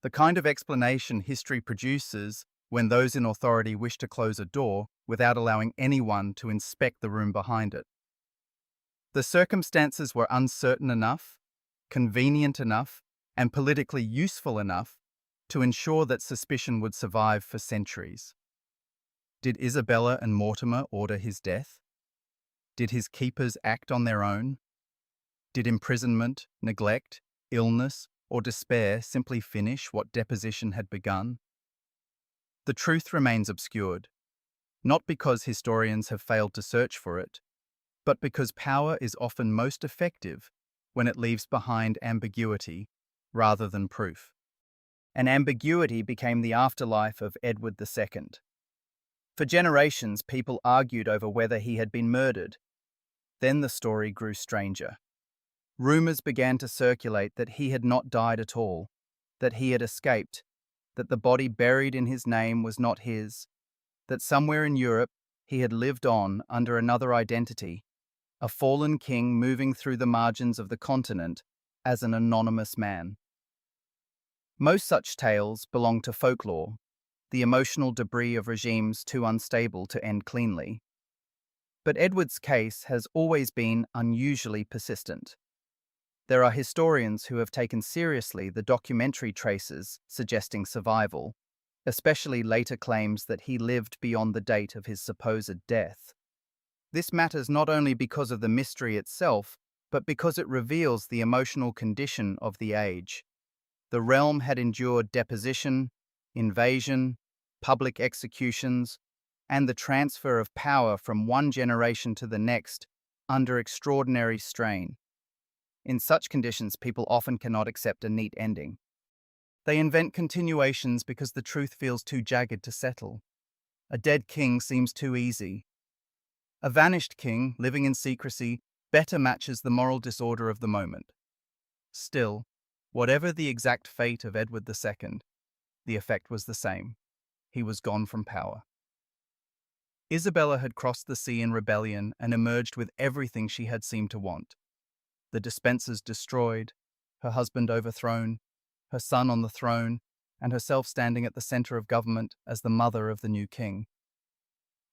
the kind of explanation history produces when those in authority wish to close a door without allowing anyone to inspect the room behind it. The circumstances were uncertain enough, convenient enough, and politically useful enough to ensure that suspicion would survive for centuries. Did Isabella and Mortimer order his death? Did his keepers act on their own? Did imprisonment, neglect, illness, or despair simply finish what deposition had begun? The truth remains obscured, not because historians have failed to search for it, but because power is often most effective when it leaves behind ambiguity rather than proof. And ambiguity became the afterlife of Edward II. For generations, people argued over whether he had been murdered. Then the story grew stranger. Rumors began to circulate that he had not died at all, that he had escaped, that the body buried in his name was not his, that somewhere in Europe he had lived on under another identity, a fallen king moving through the margins of the continent as an anonymous man. Most such tales belong to folklore, the emotional debris of regimes too unstable to end cleanly. But Edward's case has always been unusually persistent. There are historians who have taken seriously the documentary traces suggesting survival, especially later claims that he lived beyond the date of his supposed death. This matters not only because of the mystery itself, but because it reveals the emotional condition of the age. The realm had endured deposition, invasion, public executions, and the transfer of power from one generation to the next under extraordinary strain. In such conditions, people often cannot accept a neat ending. They invent continuations because the truth feels too jagged to settle. A dead king seems too easy. A vanished king, living in secrecy, better matches the moral disorder of the moment. Still, whatever the exact fate of Edward II, the effect was the same. He was gone from power. Isabella had crossed the sea in rebellion and emerged with everything she had seemed to want. The Despensers destroyed, her husband overthrown, her son on the throne, and herself standing at the center of government as the mother of the new king.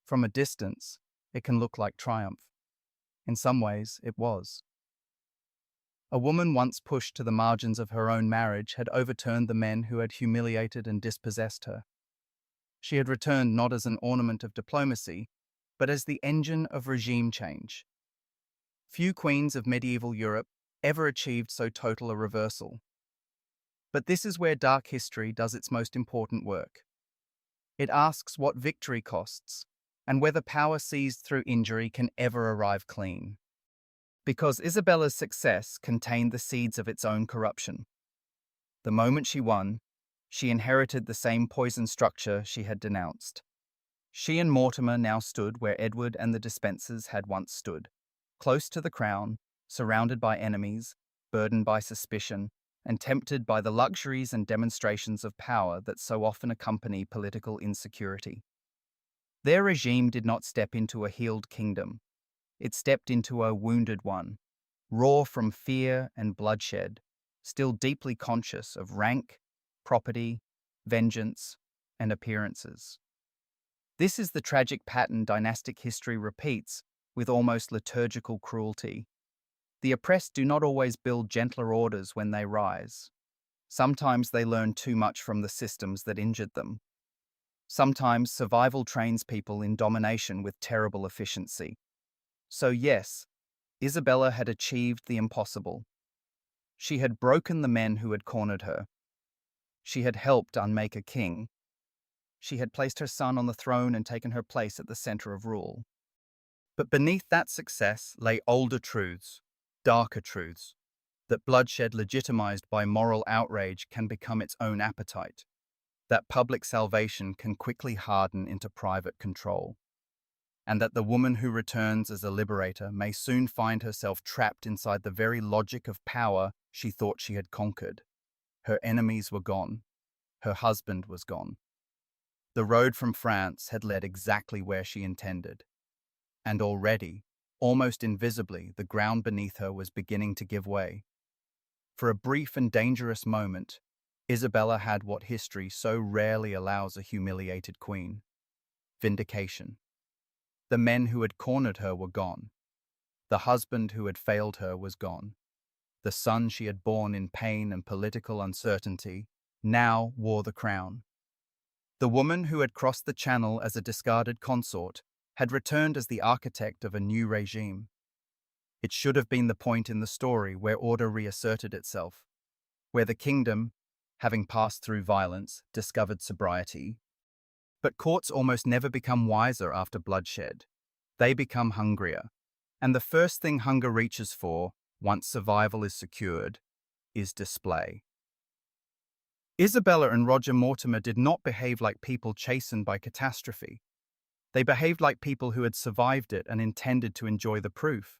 From a distance, it can look like triumph. In some ways, it was. A woman once pushed to the margins of her own marriage had overturned the men who had humiliated and dispossessed her. She had returned not as an ornament of diplomacy, but as the engine of regime change. Few queens of medieval Europe ever achieved so total a reversal. But this is where dark history does its most important work. It asks what victory costs, and whether power seized through injury can ever arrive clean. Because Isabella's success contained the seeds of its own corruption. The moment she won, she inherited the same poison structure she had denounced. She and Mortimer now stood where Edward and the Despensers had once stood, close to the crown, surrounded by enemies, burdened by suspicion, and tempted by the luxuries and demonstrations of power that so often accompany political insecurity. Their regime did not step into a healed kingdom. It stepped into a wounded one, raw from fear and bloodshed, still deeply conscious of rank, property, vengeance, and appearances. This is the tragic pattern dynastic history repeats with almost liturgical cruelty. The oppressed do not always build gentler orders when they rise. Sometimes they learn too much from the systems that injured them. Sometimes survival trains people in domination with terrible efficiency. So yes, Isabella had achieved the impossible. She had broken the men who had cornered her. She had helped unmake a king. She had placed her son on the throne and taken her place at the center of rule. But beneath that success lay older truths, darker truths, that bloodshed legitimized by moral outrage can become its own appetite, that public salvation can quickly harden into private control, and that the woman who returns as a liberator may soon find herself trapped inside the very logic of power she thought she had conquered. Her enemies were gone. Her husband was gone. The road from France had led exactly where she intended. And already, almost invisibly, the ground beneath her was beginning to give way. For a brief and dangerous moment, Isabella had what history so rarely allows a humiliated queen: vindication. The men who had cornered her were gone. The husband who had failed her was gone. The son she had borne in pain and political uncertainty now wore the crown. The woman who had crossed the Channel as a discarded consort had returned as the architect of a new regime. It should have been the point in the story where order reasserted itself, where the kingdom, having passed through violence, discovered sobriety, But courts almost never become wiser after bloodshed. They become hungrier. And the first thing hunger reaches for, once survival is secured, is display. Isabella and Roger Mortimer did not behave like people chastened by catastrophe. They behaved like people who had survived it and intended to enjoy the proof.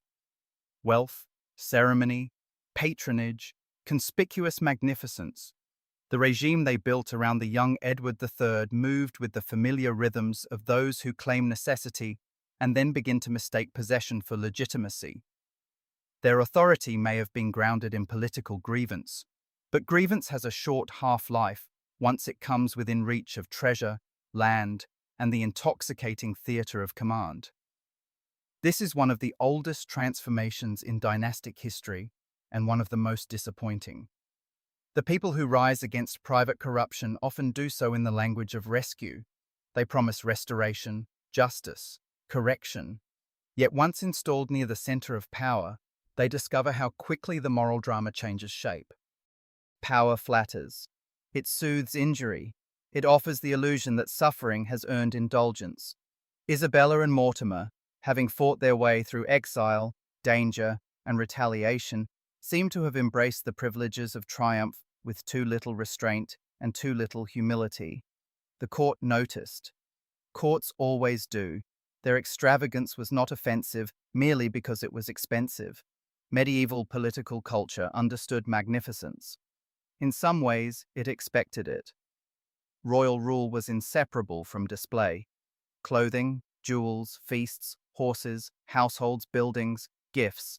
Wealth, ceremony, patronage, conspicuous magnificence. The regime they built around the young Edward III moved with the familiar rhythms of those who claim necessity and then begin to mistake possession for legitimacy. Their authority may have been grounded in political grievance, but grievance has a short half-life once it comes within reach of treasure, land, and the intoxicating theatre of command. This is one of the oldest transformations in dynastic history and one of the most disappointing. The people who rise against private corruption often do so in the language of rescue. They promise restoration, justice, correction. Yet once installed near the center of power, they discover how quickly the moral drama changes shape. Power flatters. It soothes injury. It offers the illusion that suffering has earned indulgence. Isabella and Mortimer, having fought their way through exile, danger, and retaliation, seem to have embraced the privileges of triumph with too little restraint and too little humility. The court noticed. Courts always do. Their extravagance was not offensive merely because it was expensive. Medieval political culture understood magnificence. In some ways, it expected it. Royal rule was inseparable from display. Clothing, jewels, feasts, horses, households, buildings, gifts.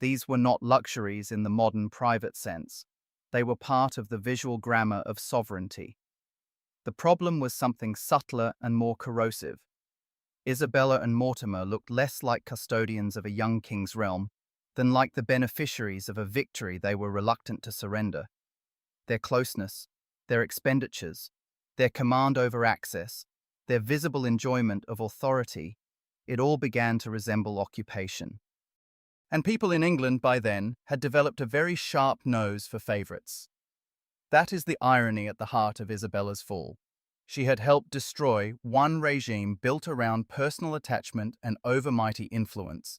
These were not luxuries in the modern private sense. They were part of the visual grammar of sovereignty. The problem was something subtler and more corrosive. Isabella and Mortimer looked less like custodians of a young king's realm than like the beneficiaries of a victory they were reluctant to surrender. Their closeness, their expenditures, their command over access, their visible enjoyment of authority, it all began to resemble occupation. And people in England by then had developed a very sharp nose for favourites. That is the irony at the heart of Isabella's fall. She had helped destroy one regime built around personal attachment and overmighty influence,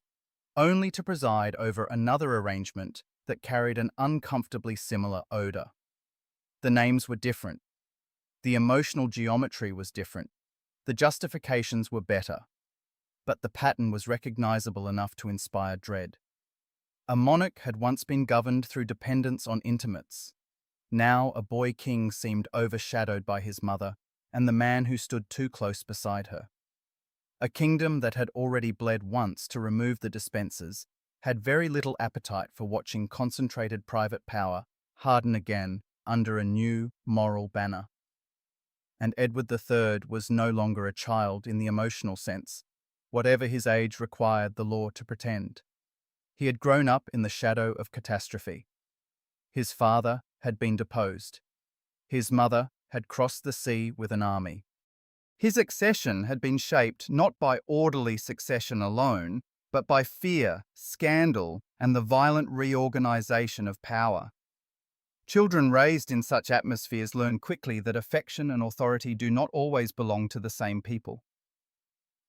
only to preside over another arrangement that carried an uncomfortably similar odour. The names were different. The emotional geometry was different. The justifications were better. But the pattern was recognizable enough to inspire dread. A monarch had once been governed through dependence on intimates. Now a boy king seemed overshadowed by his mother and the man who stood too close beside her. A kingdom that had already bled once to remove the Despensers had very little appetite for watching concentrated private power harden again under a new moral banner. And Edward III was no longer a child in the emotional sense, whatever his age required the law to pretend. He had grown up in the shadow of catastrophe. His father had been deposed. His mother had crossed the sea with an army. His accession had been shaped not by orderly succession alone, but by fear, scandal, and the violent reorganization of power. Children raised in such atmospheres learn quickly that affection and authority do not always belong to the same people.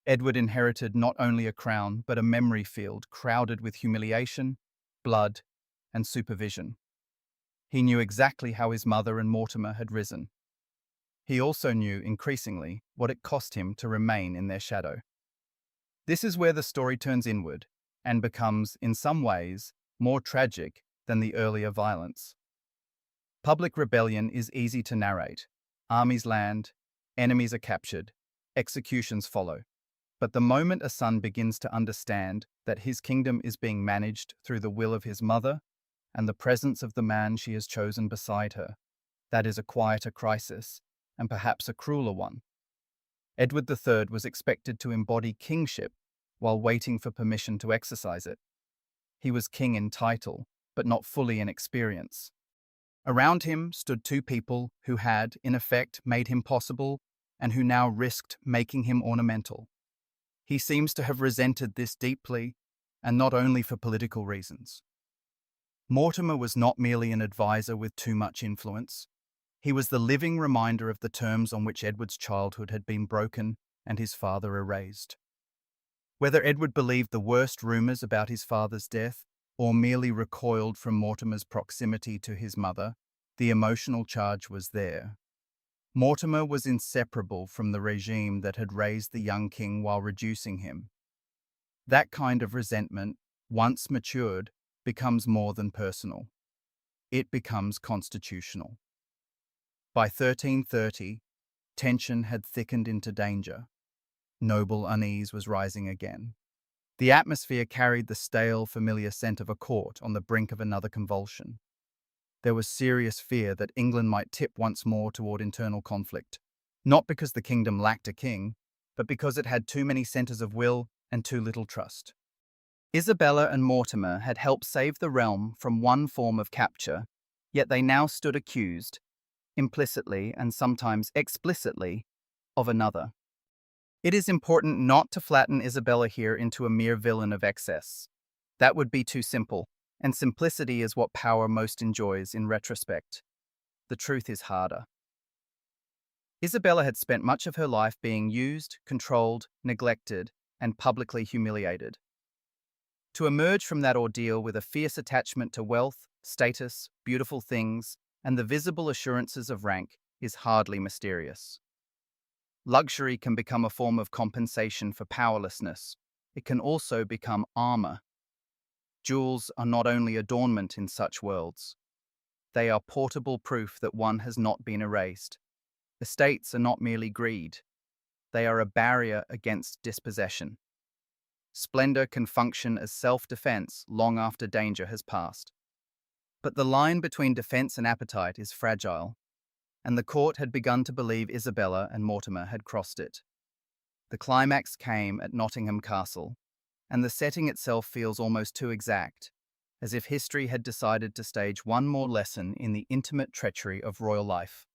Edward inherited not only a crown, but a memory field crowded with humiliation, blood, and supervision. He knew exactly how his mother and Mortimer had risen. He also knew, increasingly, what it cost him to remain in their shadow. This is where the story turns inward and becomes, in some ways, more tragic than the earlier violence. Public rebellion is easy to narrate. Armies land, enemies are captured, executions follow. But the moment a son begins to understand that his kingdom is being managed through the will of his mother and the presence of the man she has chosen beside her, that is a quieter crisis, and perhaps a crueler one. Edward III was expected to embody kingship while waiting for permission to exercise it. He was king in title, but not fully in experience. Around him stood two people who had, in effect, made him possible and who now risked making him ornamental. He seems to have resented this deeply, and not only for political reasons. Mortimer was not merely an advisor with too much influence. He was the living reminder of the terms on which Edward's childhood had been broken and his father erased. Whether Edward believed the worst rumours about his father's death or merely recoiled from Mortimer's proximity to his mother, the emotional charge was there. Mortimer was inseparable from the regime that had raised the young king while reducing him. That kind of resentment, once matured, becomes more than personal. It becomes constitutional. By 1330, tension had thickened into danger. Noble unease was rising again. The atmosphere carried the stale, familiar scent of a court on the brink of another convulsion. There was serious fear that England might tip once more toward internal conflict, not because the kingdom lacked a king, but because it had too many centres of will and too little trust. Isabella and Mortimer had helped save the realm from one form of capture, yet they now stood accused, implicitly and sometimes explicitly, of another. It is important not to flatten Isabella here into a mere villain of excess. That would be too simple, and simplicity is what power most enjoys in retrospect. The truth is harder. Isabella had spent much of her life being used, controlled, neglected, and publicly humiliated. To emerge from that ordeal with a fierce attachment to wealth, status, beautiful things, and the visible assurances of rank is hardly mysterious. Luxury can become a form of compensation for powerlessness. It can also become armor. Jewels are not only adornment in such worlds. They are portable proof that one has not been erased. Estates are not merely greed. They are a barrier against dispossession. Splendor can function as self-defense long after danger has passed. But the line between defense and appetite is fragile, and the court had begun to believe Isabella and Mortimer had crossed it. The climax came at Nottingham Castle, and the setting itself feels almost too exact, as if history had decided to stage one more lesson in the intimate treachery of royal life.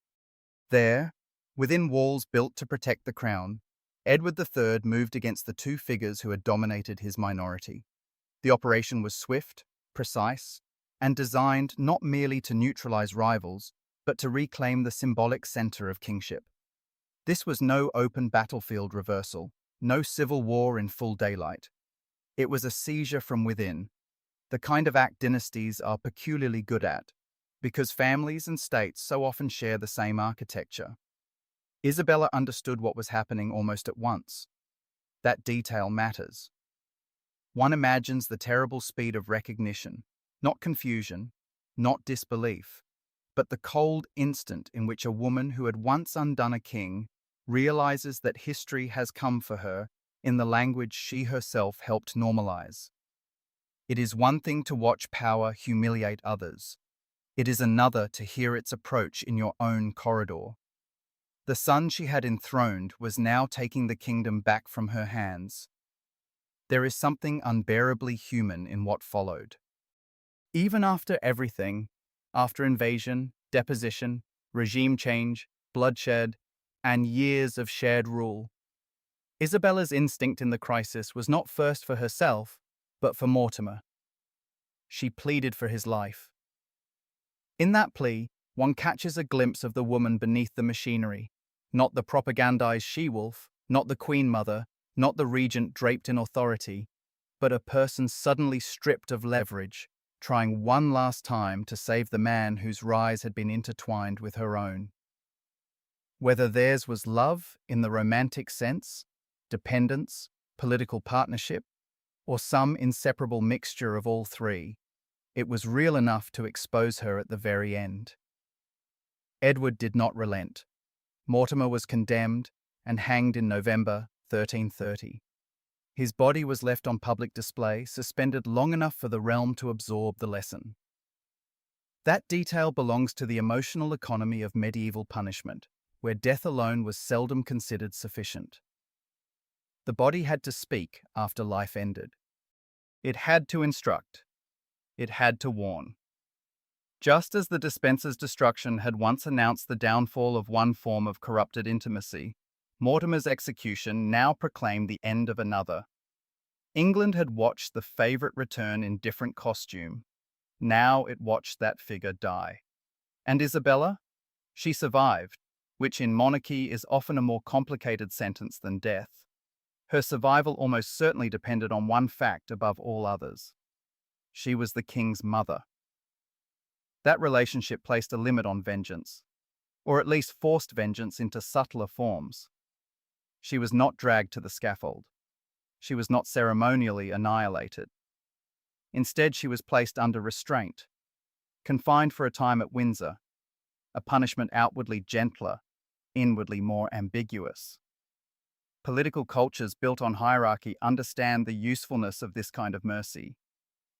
There, within walls built to protect the crown, Edward III moved against the two figures who had dominated his minority. The operation was swift, precise, and designed not merely to neutralize rivals, but to reclaim the symbolic center of kingship. This was no open battlefield reversal, no civil war in full daylight. It was a seizure from within, the kind of act dynasties are peculiarly good at, because families and states so often share the same architecture. Isabella understood what was happening almost at once. That detail matters. One imagines the terrible speed of recognition, not confusion, not disbelief, but the cold instant in which a woman who had once undone a king realizes that history has come for her in the language she herself helped normalize. It is one thing to watch power humiliate others. It is another to hear its approach in your own corridor. The son she had enthroned was now taking the kingdom back from her hands. There is something unbearably human in what followed. Even after everything, after invasion, deposition, regime change, bloodshed, and years of shared rule, Isabella's instinct in the crisis was not first for herself, but for Mortimer. She pleaded for his life. In that plea, one catches a glimpse of the woman beneath the machinery, not the propagandized she-wolf, not the queen mother, not the regent draped in authority, but a person suddenly stripped of leverage, trying one last time to save the man whose rise had been intertwined with her own. Whether theirs was love in the romantic sense, dependence, political partnership, or some inseparable mixture of all three, it was real enough to expose her at the very end. Edward did not relent. Mortimer was condemned and hanged in November 1330. His body was left on public display, suspended long enough for the realm to absorb the lesson. That detail belongs to the emotional economy of medieval punishment, where death alone was seldom considered sufficient. The body had to speak after life ended. It had to instruct. It had to warn. Just as the Despensers' destruction had once announced the downfall of one form of corrupted intimacy, Mortimer's execution now proclaimed the end of another. England had watched the favourite return in different costume. Now it watched that figure die. And Isabella? She survived, which in monarchy is often a more complicated sentence than death. Her survival almost certainly depended on one fact above all others. She was the king's mother. That relationship placed a limit on vengeance, or at least forced vengeance into subtler forms. She was not dragged to the scaffold. She was not ceremonially annihilated. Instead, she was placed under restraint, confined for a time at Windsor, a punishment outwardly gentler, inwardly more ambiguous. Political cultures built on hierarchy understand the usefulness of this kind of mercy.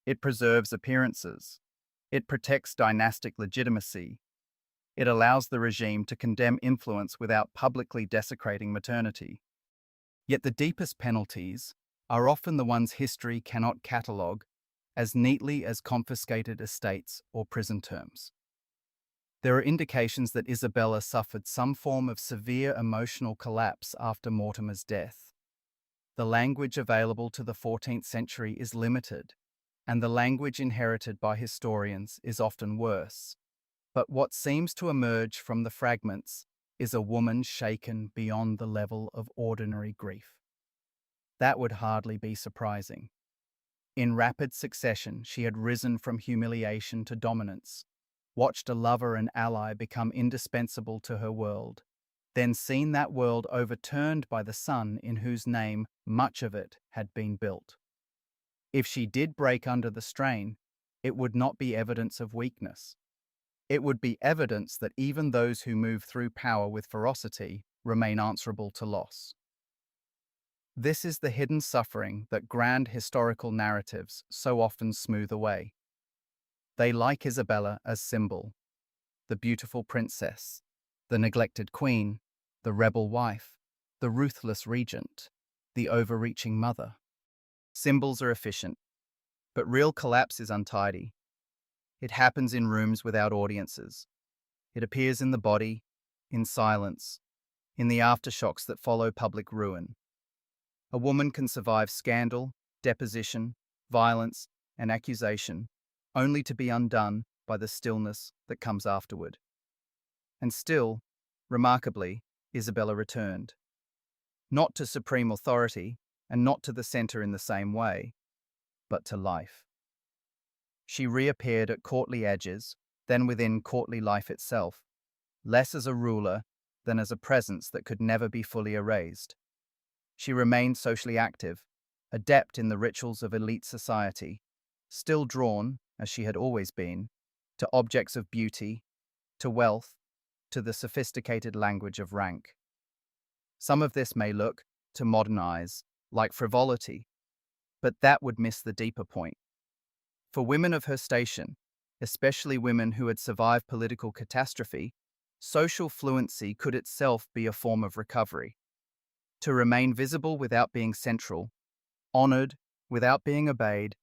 It preserves appearances. It protects dynastic legitimacy. It allows the regime to condemn influence without publicly desecrating maternity. Yet the deepest penalties are often the ones history cannot catalogue as neatly as confiscated estates or prison terms. There are indications that Isabella suffered some form of severe emotional collapse after Mortimer's death. The language available to the 14th century is limited, and the language inherited by historians is often worse. But what seems to emerge from the fragments is a woman shaken beyond the level of ordinary grief. That would hardly be surprising. In rapid succession, she had risen from humiliation to dominance, watched a lover and ally become indispensable to her world, then seen that world overturned by the son in whose name much of it had been built. If she did break under the strain, it would not be evidence of weakness. It would be evidence that even those who move through power with ferocity remain answerable to loss. This is the hidden suffering that grand historical narratives so often smooth away. They like Isabella as symbol, the beautiful princess, the neglected queen, the rebel wife, the ruthless regent, the overreaching mother. Symbols are efficient, but real collapse is untidy. It happens in rooms without audiences. It appears in the body, in silence, in the aftershocks that follow public ruin. A woman can survive scandal, deposition, violence, and accusation, only to be undone by the stillness that comes afterward. And still, remarkably, Isabella returned. Not to supreme authority, and not to the center in the same way, but to life. She reappeared at courtly edges, then within courtly life itself, less as a ruler than as a presence that could never be fully erased. She remained socially active, adept in the rituals of elite society, still drawn, as she had always been, to objects of beauty, to wealth, to the sophisticated language of rank. Some of this may look, to modern eyes, like frivolity, but that would miss the deeper point. For women of her station, especially women who had survived political catastrophe, social fluency could itself be a form of recovery. To remain visible without being central, honored without being obeyed,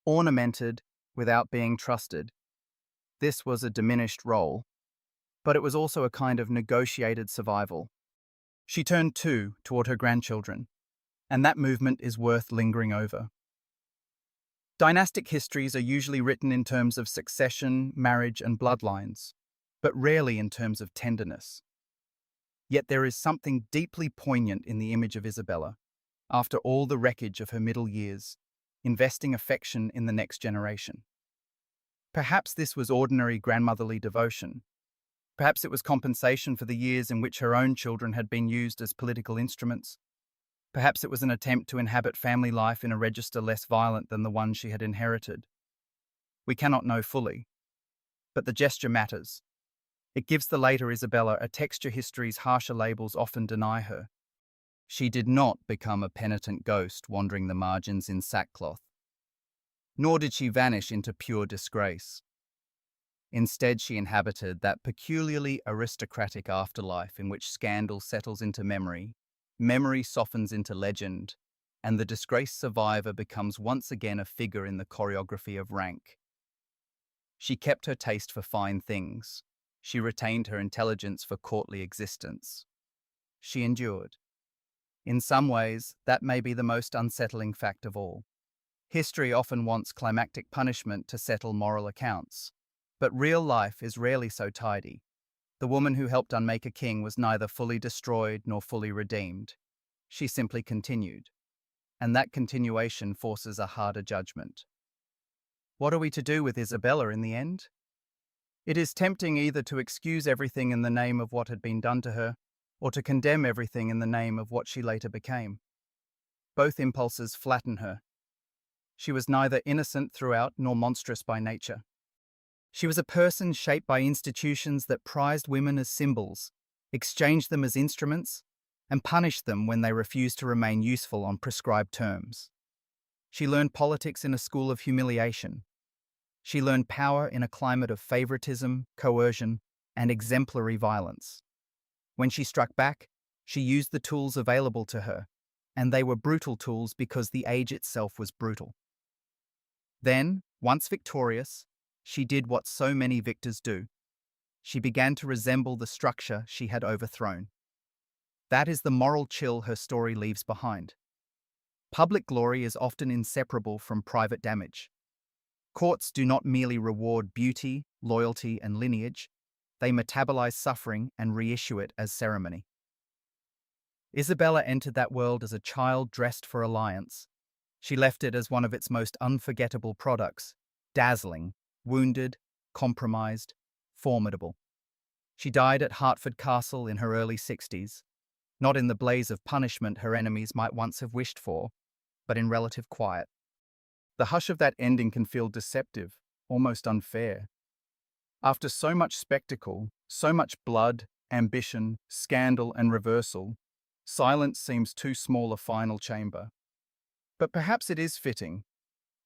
ornamented without being trusted. This was a diminished role, but it was also a kind of negotiated survival. She turned too toward her grandchildren, and that movement is worth lingering over. Dynastic histories are usually written in terms of succession, marriage, and bloodlines, but rarely in terms of tenderness. Yet there is something deeply poignant in the image of Isabella, after all the wreckage of her middle years, investing affection in the next generation. Perhaps this was ordinary grandmotherly devotion. Perhaps it was compensation for the years in which her own children had been used as political instruments. Perhaps it was an attempt to inhabit family life in a register less violent than the one she had inherited. We cannot know fully, but the gesture matters. It gives the later Isabella a texture history's harsher labels often deny her. She did not become a penitent ghost wandering the margins in sackcloth. Nor did she vanish into pure disgrace. Instead, she inhabited that peculiarly aristocratic afterlife in which scandal settles into memory, memory softens into legend, and the disgraced survivor becomes once again a figure in the choreography of rank. She kept her taste for fine things. She retained her intelligence for courtly existence. She endured. In some ways, that may be the most unsettling fact of all. History often wants climactic punishment to settle moral accounts, but real life is rarely so tidy. The woman who helped unmake a king was neither fully destroyed nor fully redeemed. She simply continued. And that continuation forces a harder judgment. What are we to do with Isabella in the end? It is tempting either to excuse everything in the name of what had been done to her, or to condemn everything in the name of what she later became. Both impulses flatten her. She was neither innocent throughout nor monstrous by nature. She was a person shaped by institutions that prized women as symbols, exchanged them as instruments, and punished them when they refused to remain useful on prescribed terms. She learned politics in a school of humiliation. She learned power in a climate of favoritism, coercion, and exemplary violence. When she struck back, she used the tools available to her, and they were brutal tools because the age itself was brutal. Then, once victorious, she did what so many victors do. She began to resemble the structure she had overthrown. That is the moral chill her story leaves behind. Public glory is often inseparable from private damage. Courts do not merely reward beauty, loyalty, and lineage, they metabolize suffering and reissue it as ceremony. Isabella entered that world as a child dressed for alliance. She left it as one of its most unforgettable products, dazzling, wounded, compromised, formidable. She died at Hertford Castle in her early 60s, not in the blaze of punishment her enemies might once have wished for, but in relative quiet. The hush of that ending can feel deceptive, almost unfair. After so much spectacle, so much blood, ambition, scandal, and reversal, silence seems too small a final chamber. But perhaps it is fitting.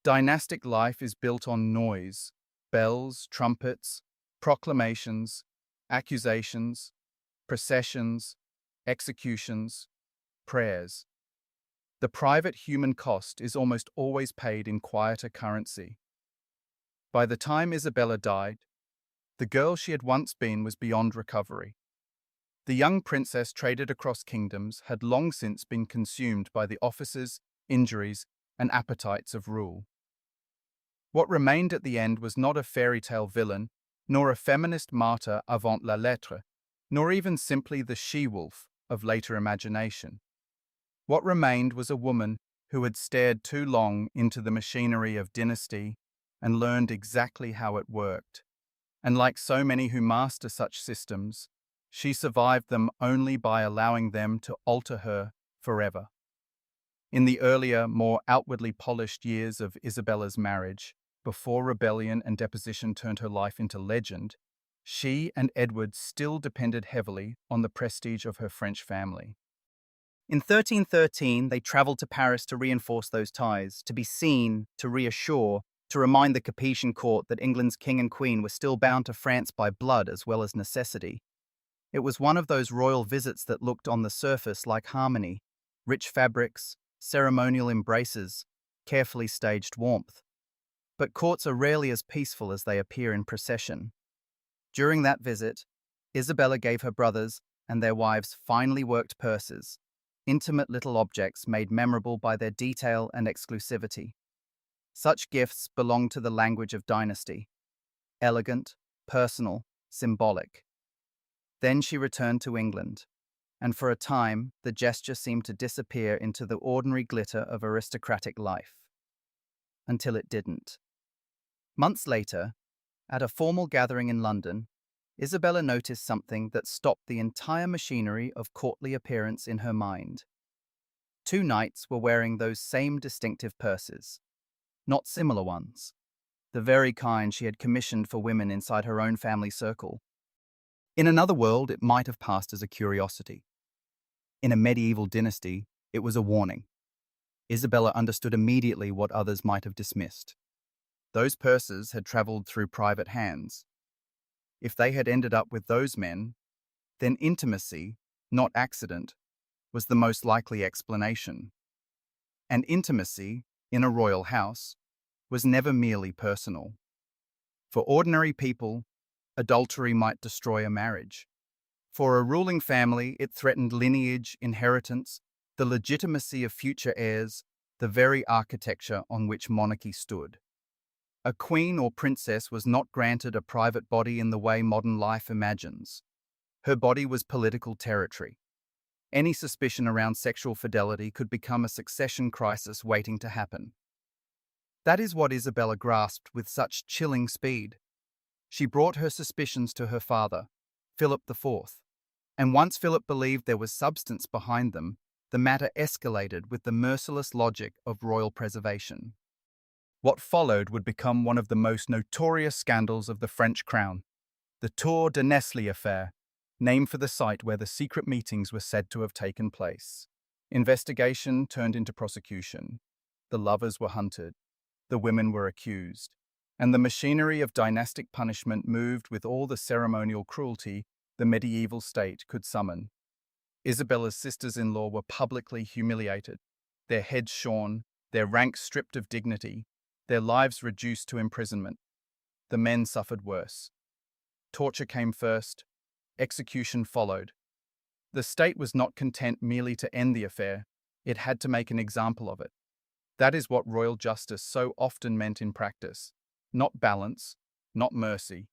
Dynastic life is built on noise, bells, trumpets, proclamations, accusations, processions, executions, prayers. The private human cost is almost always paid in quieter currency. By the time Isabella died, the girl she had once been was beyond recovery. The young princess traded across kingdoms had long since been consumed by the offices, injuries, and appetites of rule. What remained at the end was not a fairy tale villain, nor a feminist martyr avant la lettre, nor even simply the she-wolf of later imagination. What remained was a woman who had stared too long into the machinery of dynasty and learned exactly how it worked. And like so many who master such systems, she survived them only by allowing them to alter her forever. In the earlier, more outwardly polished years of Isabella's marriage, before rebellion and deposition turned her life into legend, she and Edward still depended heavily on the prestige of her French family. In 1313, they travelled to Paris to reinforce those ties, to be seen, to reassure, to remind the Capetian court that England's king and queen were still bound to France by blood as well as necessity. It was one of those royal visits that looked on the surface like harmony, rich fabrics, ceremonial embraces, carefully staged warmth. But courts are rarely as peaceful as they appear in procession. During that visit, Isabella gave her brothers and their wives finely worked purses, intimate little objects made memorable by their detail and exclusivity. Such gifts belong to the language of dynasty, elegant, personal, symbolic. Then she returned to England, and for a time the gesture seemed to disappear into the ordinary glitter of aristocratic life. Until it didn't. Months later, at a formal gathering in London, Isabella noticed something that stopped the entire machinery of courtly appearance in her mind. Two knights were wearing those same distinctive purses, not similar ones, the very kind she had commissioned for women inside her own family circle. In another world, it might have passed as a curiosity. In a medieval dynasty, it was a warning. Isabella understood immediately what others might have dismissed. Those purses had travelled through private hands. If they had ended up with those men, then intimacy, not accident, was the most likely explanation. And intimacy, in a royal house, was never merely personal. For ordinary people, adultery might destroy a marriage. For a ruling family, it threatened lineage, inheritance, the legitimacy of future heirs, the very architecture on which monarchy stood. A queen or princess was not granted a private body in the way modern life imagines. Her body was political territory. Any suspicion around sexual fidelity could become a succession crisis waiting to happen. That is what Isabella grasped with such chilling speed. She brought her suspicions to her father, Philip IV, and once Philip believed there was substance behind them, the matter escalated with the merciless logic of royal preservation. What followed would become one of the most notorious scandals of the French crown, the Tour de Nesle affair, named for the site where the secret meetings were said to have taken place. Investigation turned into prosecution. The lovers were hunted, the women were accused, and the machinery of dynastic punishment moved with all the ceremonial cruelty the medieval state could summon. Isabella's sisters-in-law were publicly humiliated, their heads shorn, their ranks stripped of dignity, their lives reduced to imprisonment. The men suffered worse. Torture came first, execution followed. The state was not content merely to end the affair, it had to make an example of it. That is what royal justice so often meant in practice. Not balance, not mercy,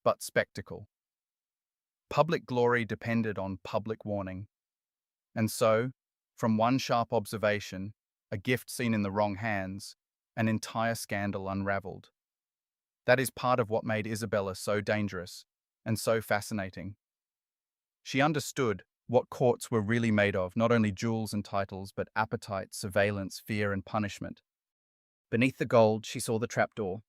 but spectacle. Public glory depended on public warning. And so, from one sharp observation, a gift seen in the wrong hands, an entire scandal unraveled. That is part of what made Isabella so dangerous and so fascinating. She understood what courts were really made of, not only jewels and titles, but appetite, surveillance, fear, and punishment. Beneath the gold, she saw the trapdoor.